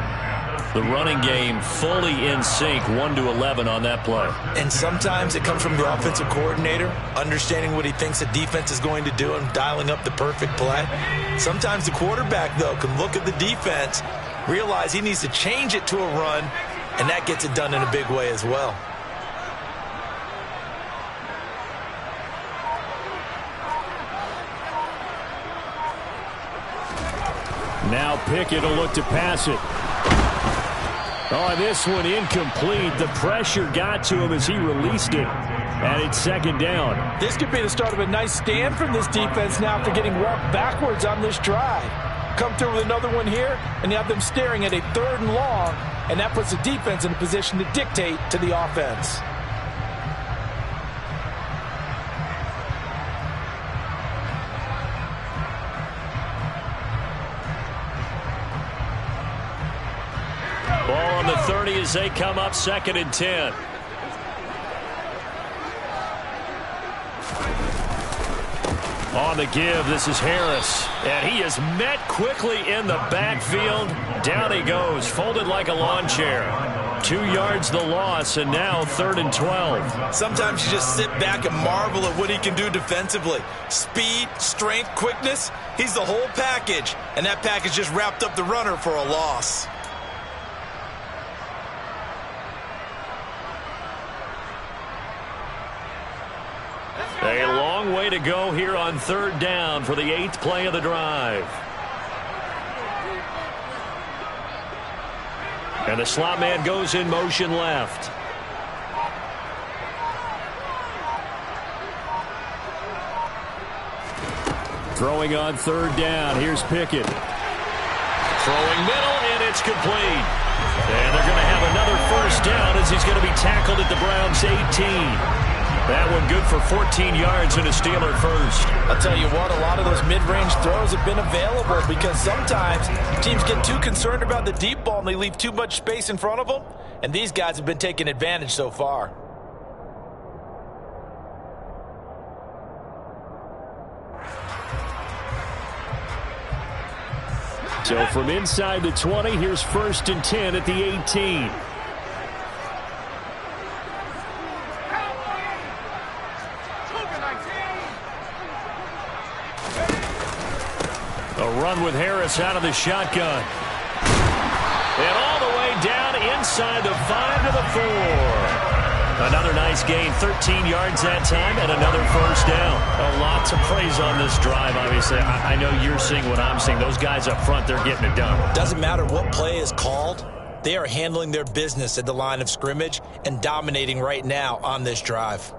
Speaker 9: The running game fully in sync, 1-11 on that play.
Speaker 10: And sometimes it comes from the offensive coordinator, understanding what he thinks the defense is going to do and dialing up the perfect play. Sometimes the quarterback, though, can look at the defense, realize he needs to change it to a run, and that gets it done in a big way as well.
Speaker 9: Now Pickett will look to pass it. Oh, this one incomplete. The pressure got to him as he released it. And it's second down.
Speaker 10: This could be the start of a nice stand from this defense now after getting walked backwards on this drive. Come through with another one here, and you have them staring at a 3rd and long, and that puts the defense in a position to dictate to the offense.
Speaker 9: Ball on the 30 as they come up 2nd and 10. On the give, this is Harris. And he is met quickly in the backfield. Down he goes, folded like a lawn chair. 2 yards the loss, and now 3rd and 12.
Speaker 10: Sometimes you just sit back and marvel at what he can do defensively. Speed, strength, quickness, he's the whole package. And that package just wrapped up the runner for a loss.
Speaker 9: A long way to go here on 3rd down for the 8th play of the drive.
Speaker 12: And the slot man goes in motion left. Throwing on third down. Here's Pickett. Throwing middle, and it's complete. And they're going to have another first down as he's going to be tackled at the Browns' 18. That one good for 14 yards and a Steeler first.
Speaker 10: I'll tell you what, a lot of those mid-range throws have been available because sometimes teams get too concerned about the deep ball and they leave too much space in front of them. And these guys have been taking advantage so far.
Speaker 12: So from inside the 20, here's 1st and 10 at the 18. A run with Harris out of the shotgun. And all the way down inside the 5 to the 4. Another nice gain, 13 yards that time, and another first down.
Speaker 9: A lot to praise on this drive, obviously. I know you're seeing what I'm seeing. Those guys up front, they're getting it done.
Speaker 10: Doesn't matter what play is called. They are handling their business at the line of scrimmage and dominating right now on this drive.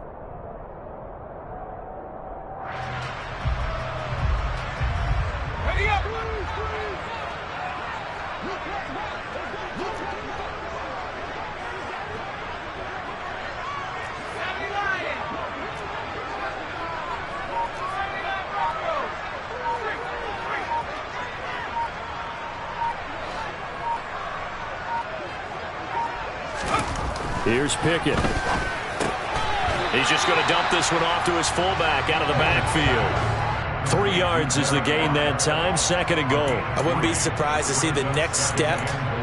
Speaker 12: Here's Pickett.
Speaker 9: He's just going to dump this one off to his fullback out of the backfield.
Speaker 12: 3 yards is the gain that time, 2nd and goal.
Speaker 10: I wouldn't be surprised to see the next step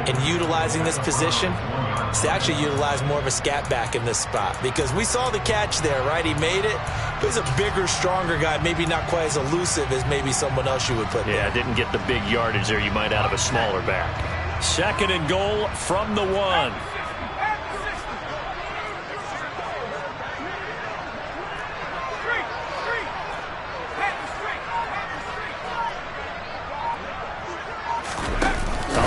Speaker 10: in utilizing this position is to actually utilize more of a scat back in this spot, because we saw the catch there, right? He made it, but he's a bigger, stronger guy, maybe not quite as elusive as maybe someone else you would put there.
Speaker 9: Yeah, didn't get the big yardage there you might out of a smaller back.
Speaker 12: 2nd and goal from the 1.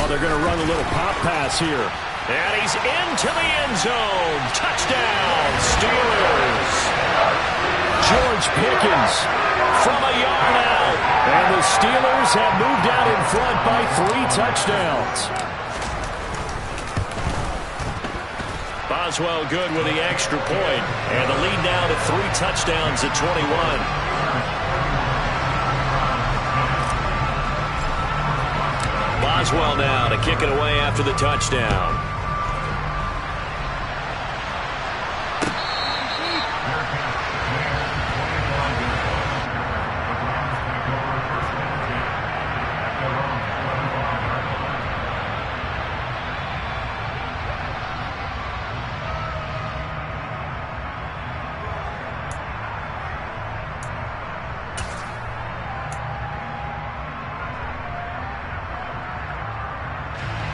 Speaker 12: They're going to run a little pop pass here.
Speaker 9: And he's into the end zone. Touchdown, Steelers.
Speaker 12: George Pickens from a yard out. And the Steelers have moved out in front by 3 touchdowns.
Speaker 9: Boswell good with the extra point. And the lead now to 3 touchdowns at 21. Boswell now to kick it away after the touchdown.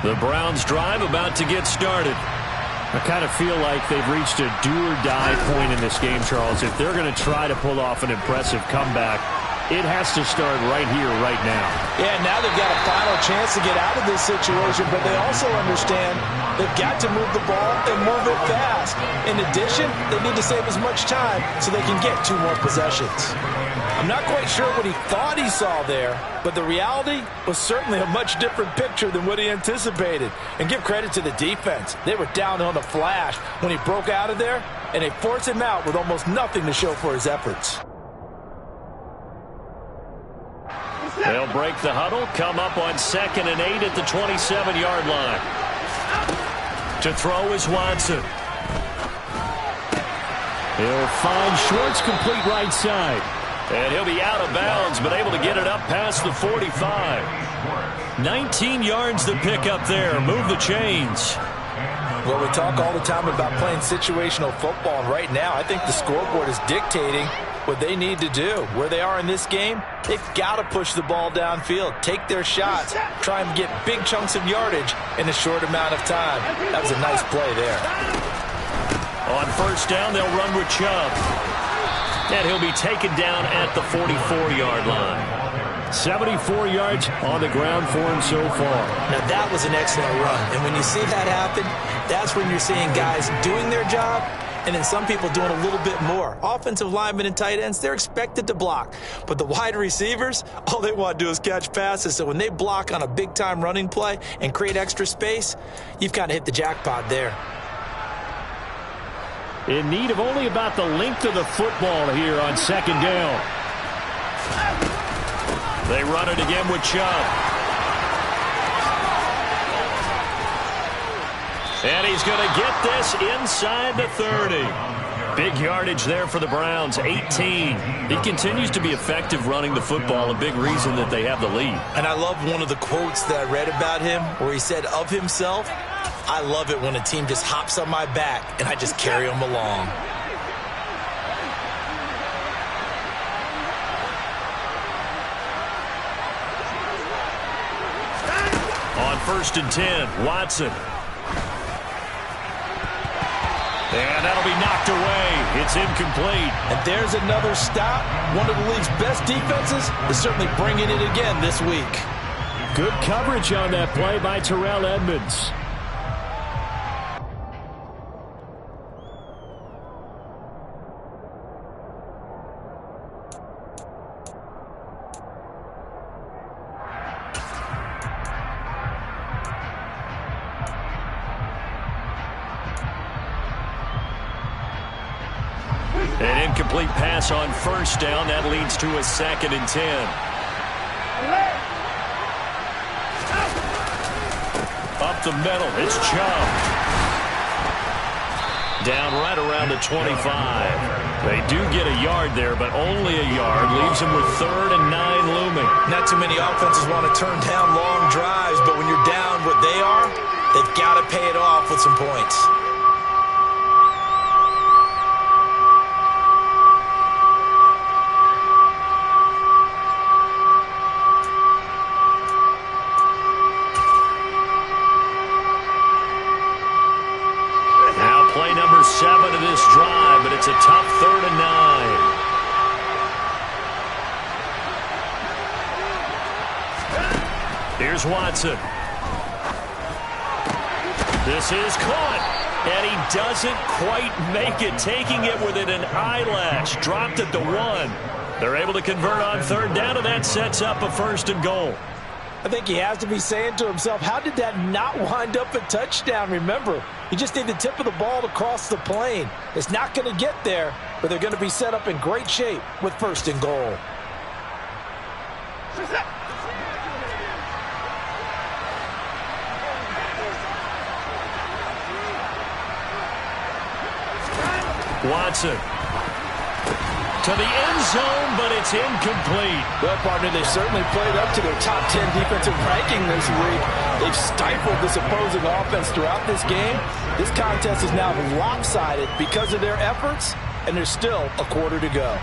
Speaker 12: The Browns drive about to get started. I kind of feel like they've reached a do-or-die point in this game, Charles. If they're going to try to pull off an impressive comeback, it has to start right here, right now.
Speaker 10: Yeah, now they've got a final chance to get out of this situation, but they also understand they've got to move the ball and move it fast. In addition, they need to save as much time so they can get 2 more possessions. I'm not quite sure what he thought he saw there, but the reality was certainly a much different picture than what he anticipated. And give credit to the defense. They were down on the flash when he broke out of there, and they forced him out with almost nothing to show for his efforts.
Speaker 12: They'll break the huddle, come up on 2nd and 8 at the 27-yard line. To throw is Watson. He'll find Schwartz complete right side. And he'll be out of bounds, but able to get it up past the 45. 19 yards to pick up there. Move the chains.
Speaker 10: Well, we talk all the time about playing situational football, and right now I think the scoreboard is dictating what they need to do. Where they are in this game, they've got to push the ball downfield, take their shots, try and get big chunks of yardage in a short amount of time. That was a nice play there.
Speaker 12: On first down, they'll run with Chubb. And he'll be taken down at the 44-yard line.
Speaker 9: 74 yards on the ground for him so far.
Speaker 10: Now, that was an excellent run. And when you see that happen, that's when you're seeing guys doing their job and then some people doing a little bit more. Offensive linemen and tight ends, they're expected to block. But the wide receivers, all they want to do is catch passes. So when they block on a big-time running play and create extra space, you've kind of hit the jackpot there.
Speaker 9: In need of only about the length of the football here on second down. They run it again with Chubb. And he's going to get this inside the 30. Big yardage there for the Browns, 18. He continues to be effective running the football, a big reason that they have the lead.
Speaker 10: And I love one of the quotes that I read about him where he said of himself, "I love it when a team just hops on my back and I just carry them along."
Speaker 9: On 1st and 10, Watson. And that'll be knocked away. It's incomplete.
Speaker 10: And there's another stop. One of the league's best defenses is certainly bringing it again this week.
Speaker 9: Good coverage on that play by Terrell Edmunds. An incomplete pass on 1st down. That leads to a 2nd and 10. Up the middle, it's Chubb. Down right around the 25. They do get a yard there, but only a yard. Leaves them with 3rd and 9 looming.
Speaker 10: Not too many offenses want to turn down long drives, but when you're down what they are, they've got to pay it off with some points.
Speaker 9: Play number 7 of this drive, but it's a tough 3rd and 9. Here's Watson. This is caught, and he doesn't quite make it, taking it within an eyelash. Dropped at the 1. They're able to convert on 3rd down, and that sets up a 1st and goal.
Speaker 10: I think he has to be saying to himself, how did that not wind up a touchdown? Remember, you just need the tip of the ball to cross the plane. It's not going to get there, but they're going to be set up in great shape with 1st and goal.
Speaker 9: Watson. To the end zone, but it's incomplete.
Speaker 10: Well, partner, they certainly played up to their top 10 defensive ranking this week. They've stifled this opposing offense throughout this game. This contest is now lopsided because of their efforts, and there's still a quarter to go.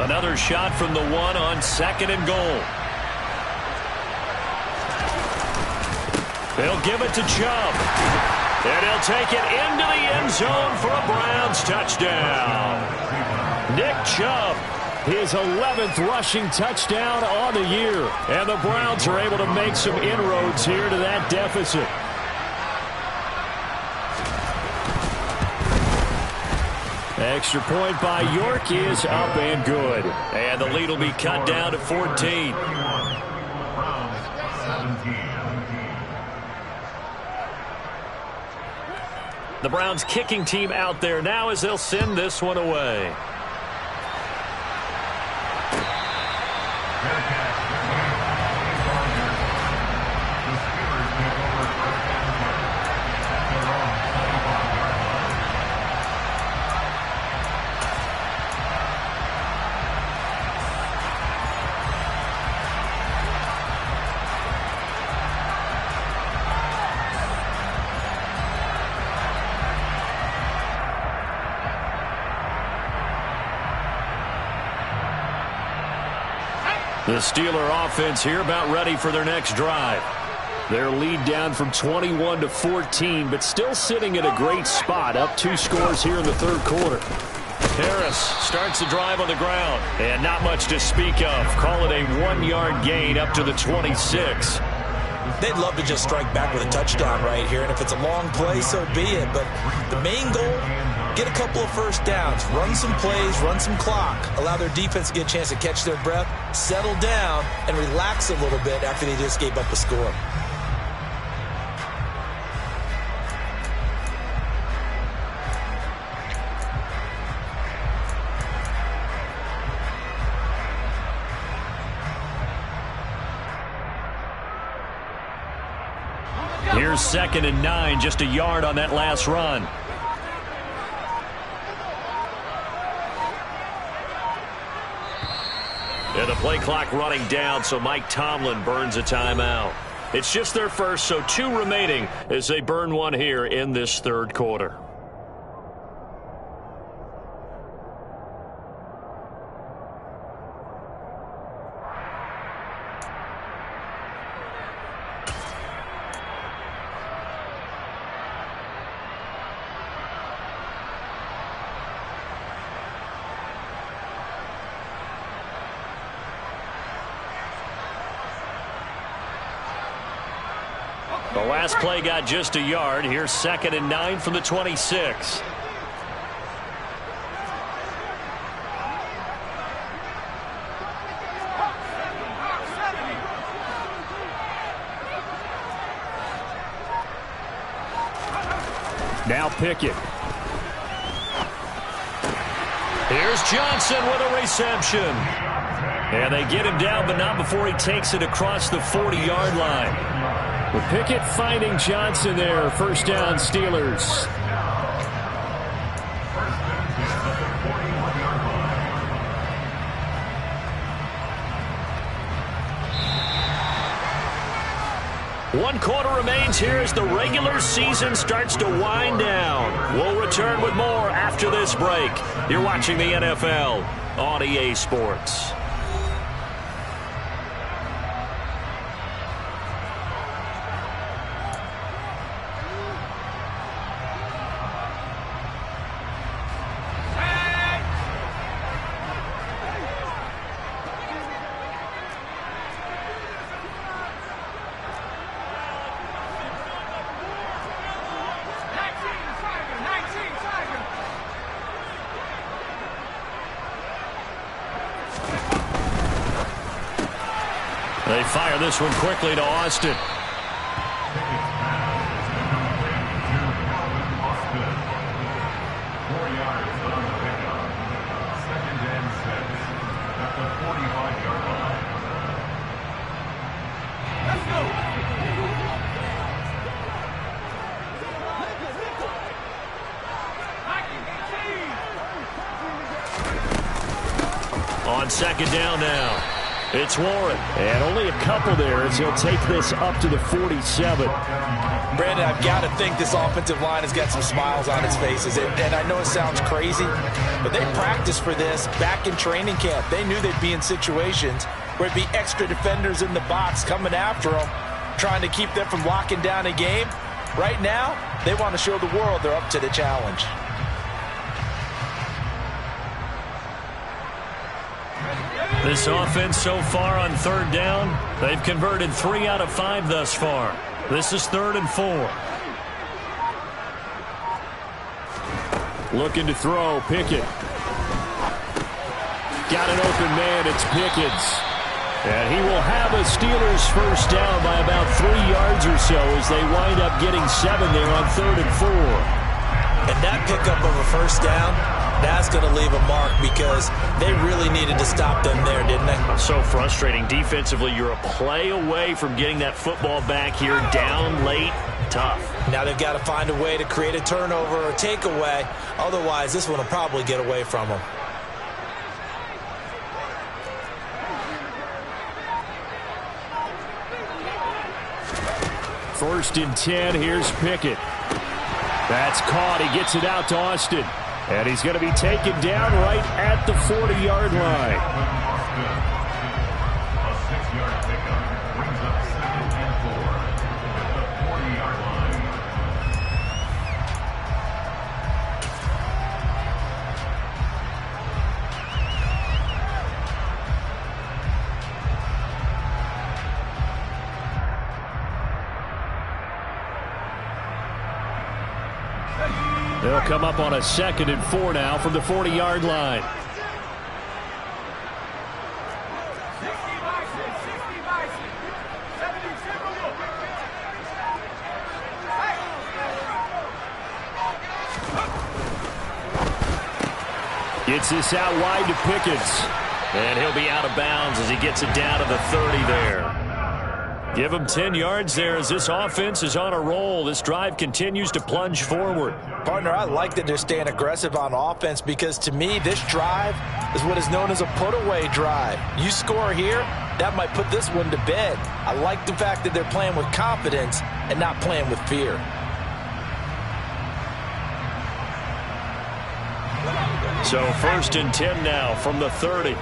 Speaker 9: Another shot from the 1 on 2nd and goal. They'll give it to Chubb. And he'll take it into the end zone for a Browns touchdown. Nick Chubb, his 11th rushing touchdown on the year. And the Browns are able to make some inroads here to that deficit. Extra point by York is up and good. And the lead will be cut down to 14. The Browns kicking team out there now as they'll send this one away. The Steeler offense here about ready for their next drive. Their lead down from 21 to 14, but still sitting in a great spot, up 2 scores here in the third quarter. Harris starts the drive on the ground, and not much to speak of. Call it a 1-yard gain up to the 26.
Speaker 10: They'd love to just strike back with a touchdown right here, and if it's a long play, so be it. But the main goal, get a couple of first downs, run some plays, run some clock, allow their defense to get a chance to catch their breath, settle down, and relax a little bit after they just gave up a score.
Speaker 9: Here's 2nd and 9, just a yard on that last run. And the play clock running down, so Mike Tomlin burns a timeout. It's just their first, so 2 remaining as they burn one here in this third quarter. The last play got just a yard. Here's 2nd and 9 from the 26. Now Pickett. Here's Johnson with a reception. And they get him down, but not before he takes it across the 40-yard line. Well, Pickett finding Johnson there. First down, Steelers. One quarter remains here as the regular season starts to wind down. We'll return with more after this break. You're watching the NFL on EA Sports. They fire this one quickly to Austin. On 2nd down now. It's Warren. And only a couple there as he'll take this up to the 47.
Speaker 10: Brandon, I've got to think this offensive line has got some smiles on its faces. And I know it sounds crazy, but they practiced for this back in training camp. They knew they'd be in situations where it'd be extra defenders in the box coming after them, trying to keep them from locking down a game. Right now, they want to show the world they're up to the challenge.
Speaker 9: This offense so far on 3rd down, they've converted 3 out of 5 thus far. This is 3rd and 4. Looking to throw, Pickett. Got an open man, it's Pickens. And he will have a Steelers first down by about 3 yards or so as they wind up getting 7 there on 3rd and 4.
Speaker 10: And that pickup of a first down, that's going to leave a mark because they really needed to stop them there, didn't they?
Speaker 9: So frustrating. Defensively, you're a play away from getting that football back here down late. Tough.
Speaker 10: Now they've got to find a way to create a turnover or takeaway. Otherwise, this one will probably get away from them.
Speaker 9: First and 10. Here's Pickett. That's caught. He gets it out to Austin. And he's going to be taken down right at the 40-yard line.
Speaker 11: A 6-yard pickup brings up 2nd and 4.
Speaker 9: They'll come up on a 2nd and 4 now from the 40-yard line. Gets this out wide to Pickens. And he'll be out of bounds as he gets it down to the 30 there. Give him 10 yards there as this offense is on a roll. This drive continues to plunge forward.
Speaker 10: Partner, I like that they're staying aggressive on offense because to me, this drive is what is known as a put-away drive. You score here, that might put this one to bed. I like the fact that they're playing with confidence and not playing with fear.
Speaker 9: So 1st and 10 now from the 30.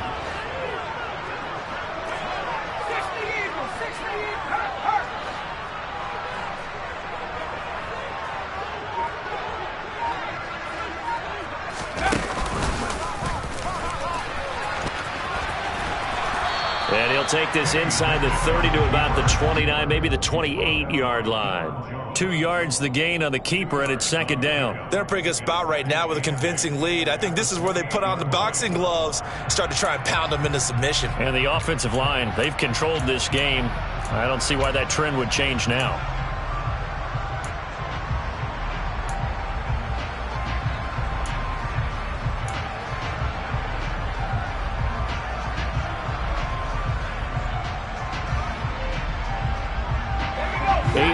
Speaker 9: And he'll take this inside the 30 to about the 29, maybe the 28-yard line. 2 yards the gain on the keeper, and it's 2nd down.
Speaker 10: They're in a pretty good spot right now with a convincing lead. I think this is where they put on the boxing gloves, start to try and pound them into submission.
Speaker 9: And the offensive line, they've controlled this game. I don't see why that trend would change now.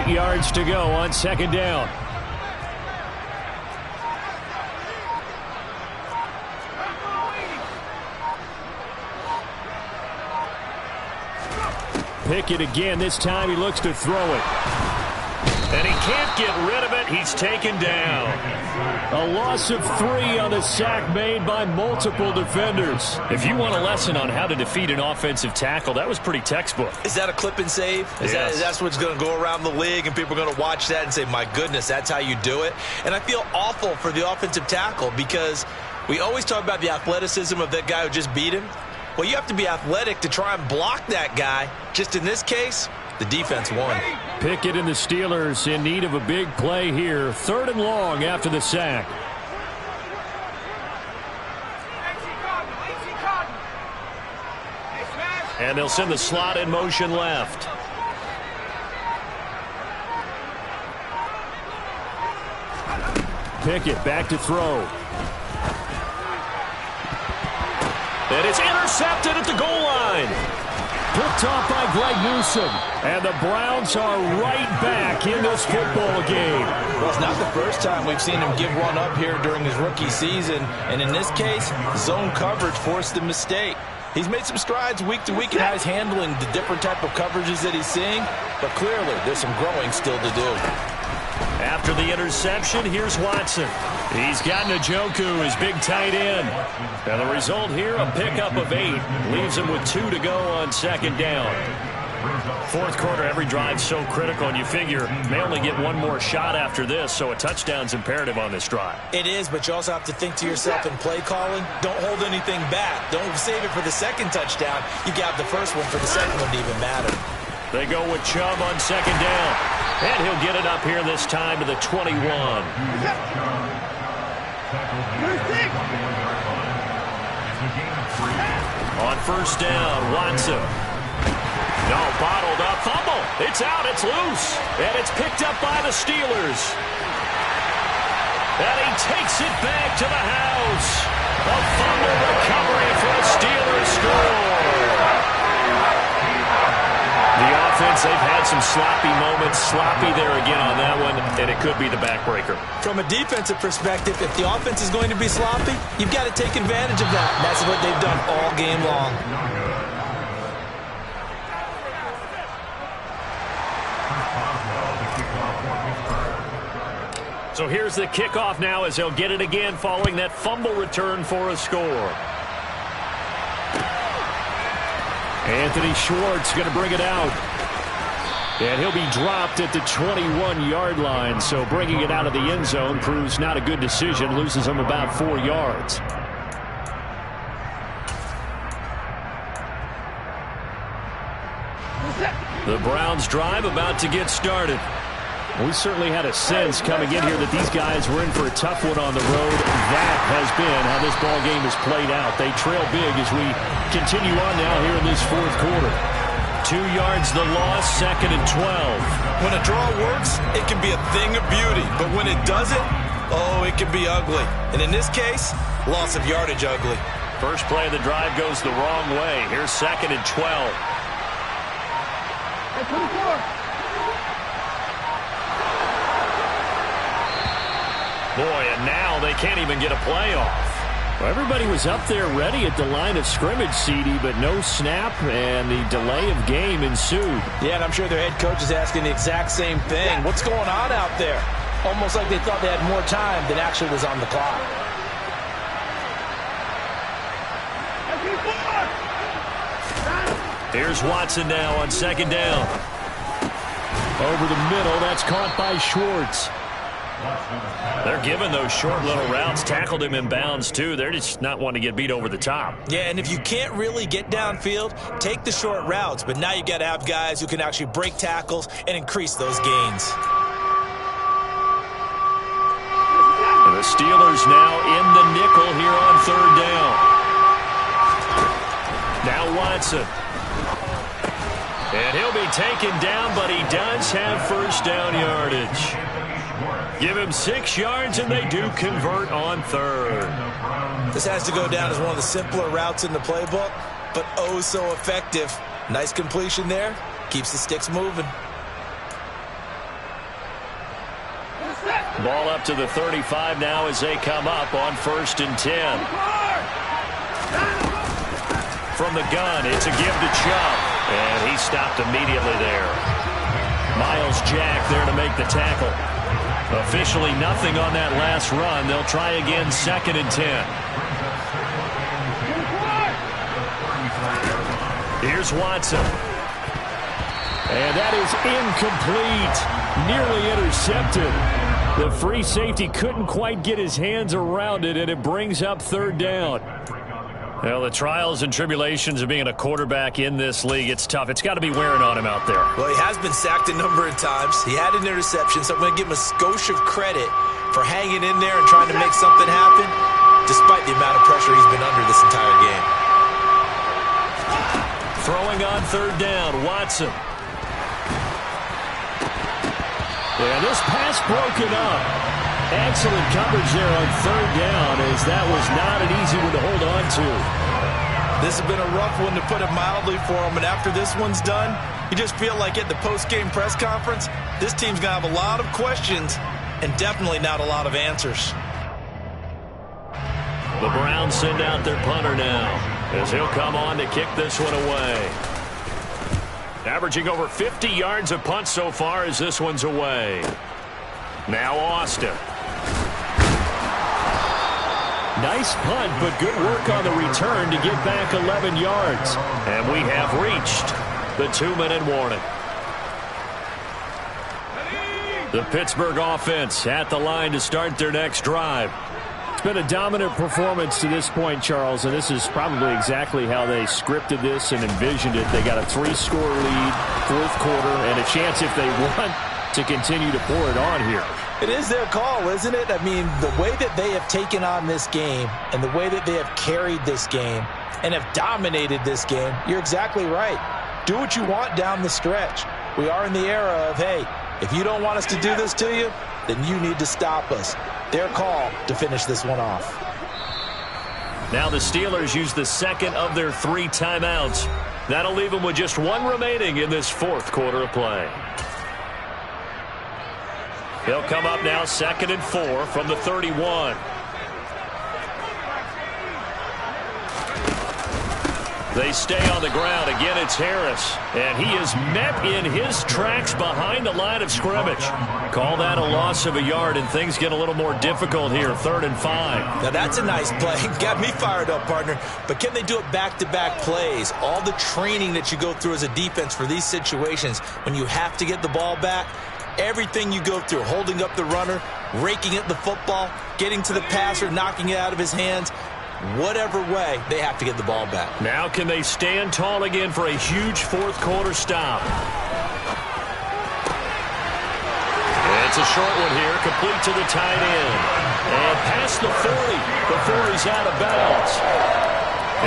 Speaker 9: Yards to go on 2nd down. Pickett again. This time he looks to throw it. And he can't get rid of it. He's taken down. A loss of 3 on the sack made by multiple defenders. If you want a lesson on how to defeat an offensive tackle, that was pretty textbook.
Speaker 10: Is that a clip and save?
Speaker 9: Yes.
Speaker 10: That's what's going to go around the league, and people are going to watch that and say, my goodness, that's how you do it? And I feel awful for the offensive tackle because we always talk about the athleticism of that guy who just beat him. Well, you have to be athletic to try and block that guy. Just in this case, the defense won.
Speaker 9: Pickett and the Steelers in need of a big play here. 3rd and long after the sack. And they'll send the slot in motion left. Pickett back to throw. And it's intercepted at the goal line. Picked off by Greg Newsome. And the Browns are right back in this football game.
Speaker 10: Well, it's not the first time we've seen him give one up here during his rookie season. And in this case, zone coverage forced the mistake. He's made some strides week to week in how he's handling the different type of coverages that he's seeing. But clearly, there's some growing still to do.
Speaker 9: After the interception, here's Watson. He's got Njoku, his big tight end. And the result here, a pickup of 8. Leaves him with 2 to go on 2nd down. 4th quarter, every drive so critical, and you figure may only get one more shot after this, so a touchdown's imperative on this drive.
Speaker 10: It is, but you also have to think to yourself in play calling, don't hold anything back. Don't save it for the 2nd touchdown. You got the first one for the 2nd one to even matter.
Speaker 9: They go with Chubb on 2nd down. And he'll get it up here this time to the 21. On 1st down, Watson. No, bottled up, fumble. It's out, it's loose. And it's picked up by the Steelers. And he takes it back to the house. A fumble recovery for a Steelers score. The offense, they've had some sloppy moments. Sloppy there again on that one, and it could be the backbreaker.
Speaker 10: From a defensive perspective, if the offense is going to be sloppy, you've got to take advantage of that. And that's what they've done all game long.
Speaker 9: So here's the kickoff now as they'll get it again following that fumble return for a score. Anthony Schwartz going to bring it out. And he'll be dropped at the 21-yard line. So bringing it out of the end zone proves not a good decision. Loses him about 4 yards. The Browns drive about to get started. We certainly had a sense coming in here that these guys were in for a tough one on the road. That has been how this ball game has played out. They trail big as we continue on now here in this fourth quarter. 2 yards the loss, 2nd and 12.
Speaker 10: When a draw works, it can be a thing of beauty. But when it doesn't, oh, it can be ugly. And in this case, loss of yardage ugly.
Speaker 9: First play of the drive goes the wrong way. Here's 2nd and 12. Boy, and now they can't even get a play off. Well, everybody was up there ready at the line of scrimmage, CD, but no snap, and the delay of game ensued.
Speaker 10: Yeah, and I'm sure their head coach is asking the exact same thing. What's going on out there? Almost like they thought they had more time than actually was on the clock.
Speaker 9: Here's Watson now on 2nd down. Over the middle, that's caught by Schwartz. They're giving those short little routes. Tackled him in bounds, too. They're just not wanting to get beat over the top.
Speaker 10: Yeah, and if you can't really get downfield, take the short routes. But now you've got to have guys who can actually break tackles and increase those gains.
Speaker 9: And the Steelers now in the nickel here on 3rd down. Now Watson. And he'll be taken down, but he does have first down yardage. Give him 6 yards, and they do convert on 3rd.
Speaker 10: This has to go down as one of the simpler routes in the playbook, but oh so effective. Nice completion there. Keeps the sticks moving.
Speaker 9: Ball up to the 35 now as they come up on 1st and 10. From the gun, it's a give to Chubb, and he stopped immediately there. Miles Jack there to make the tackle. Officially nothing on that last run. They'll try again 2nd and 10. Here's Watson. And that is incomplete. Nearly intercepted. The free safety couldn't quite get his hands around it, and it brings up 3rd down. Well, the trials and tribulations of being a quarterback in this league, it's tough. It's got to be wearing on him out there.
Speaker 10: Well, he has been sacked a number of times. He had an interception, so I'm going to give him a skosh of credit for hanging in there and trying to make something happen, despite the amount of pressure he's been under this entire game.
Speaker 9: Throwing on 3rd down, Watson. And this pass broken up. Excellent coverage there on 3rd down, as that was not an easy one to hold on to.
Speaker 10: This has been a rough one, to put it mildly, for him. And after this one's done, you just feel like at the post-game press conference, this team's going to have a lot of questions and definitely not a lot of answers.
Speaker 9: The Browns send out their punter now, as he'll come on to kick this one away. Averaging over 50 yards a punt so far as this one's away. Now Austin. Nice punt, but good work on the return to get back 11 yards. And we have reached the 2-minute warning. The Pittsburgh offense at the line to start their next drive. It's been a dominant performance to this point, Charles, and this is probably exactly how they scripted this and envisioned it. They got a 3-score lead, 4th quarter, and a chance, if they want, to continue to pour it on here.
Speaker 10: It is their call, isn't it? I mean, the way that they have taken on this game and the way that they have carried this game and have dominated this game, you're exactly right. Do what you want down the stretch. We are in the era of, hey, if you don't want us to do this to you, then you need to stop us. Their call to finish this one off.
Speaker 9: Now the Steelers use the 2nd of their 3 timeouts. That'll leave them with just 1 remaining in this 4th quarter of play. They'll come up now 2nd and 4 from the 31. They stay on the ground. Again, it's Harris. And he is met in his tracks behind the line of scrimmage. Call that a loss of a yard, and things get a little more difficult here. 3rd and 5.
Speaker 10: Now, that's a nice play. Got me fired up, partner. But can they do it back-to-back plays? All the training that you go through as a defense for these situations, when you have to get the ball back, everything you go through, holding up the runner, raking at the football, getting to the passer, knocking it out of his hands, whatever way, they have to get the ball back.
Speaker 9: Now can they stand tall again for a huge 4th quarter stop?
Speaker 12: It's a short one here, complete to the tight end. And past the 40. The 40's out of bounds.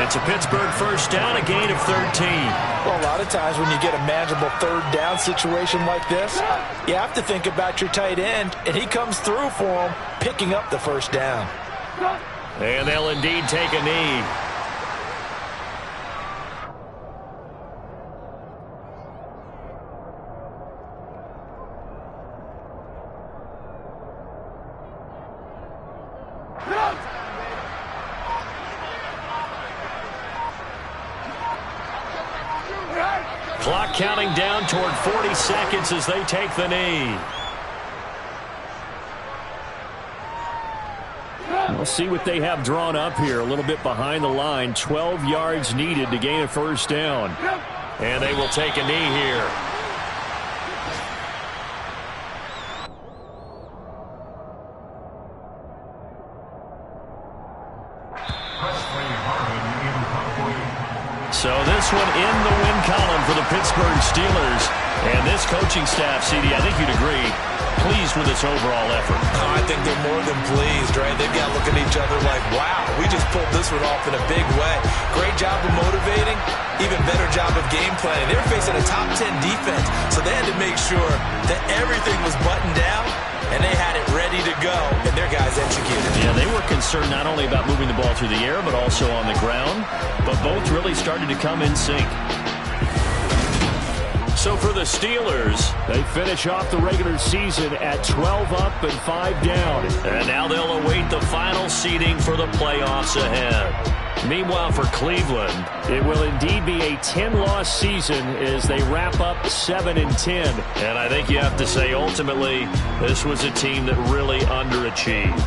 Speaker 12: It's a Pittsburgh first down, a gain of 13.
Speaker 10: Well, a lot of times when you get a manageable third down situation like this, you have to think about your tight end, and he comes through for him, picking up the first down.
Speaker 12: And they'll indeed take a knee. Clock counting down toward 40 seconds as they take the knee. We'll see what they have drawn up here. A little bit behind the line. 12 yards needed to gain a first down. And they will take a knee here. So this one in the win column for the Pittsburgh Steelers. And this coaching staff, CD, I think you'd agree, pleased with its overall effort.
Speaker 10: Oh, I think they're more than pleased, right? They've got to look at each other like, wow, we just pulled this one off in a big way. Great job of motivating, even better job of game planning. They were facing a top 10 defense, so they had to make sure that everything was buttoned down, and they had it ready to go, and their guys executed.
Speaker 12: Yeah, they were concerned not only about moving the ball through the air, but also on the ground, but both really started to come in sync. So for the Steelers, they finish off the regular season at 12 up and 5 down. And now they'll await the final seeding for the playoffs ahead. Meanwhile, for Cleveland, it will indeed be a 10-loss season as they wrap up 7-10. And I think you have to say, ultimately, this was a team that really underachieved.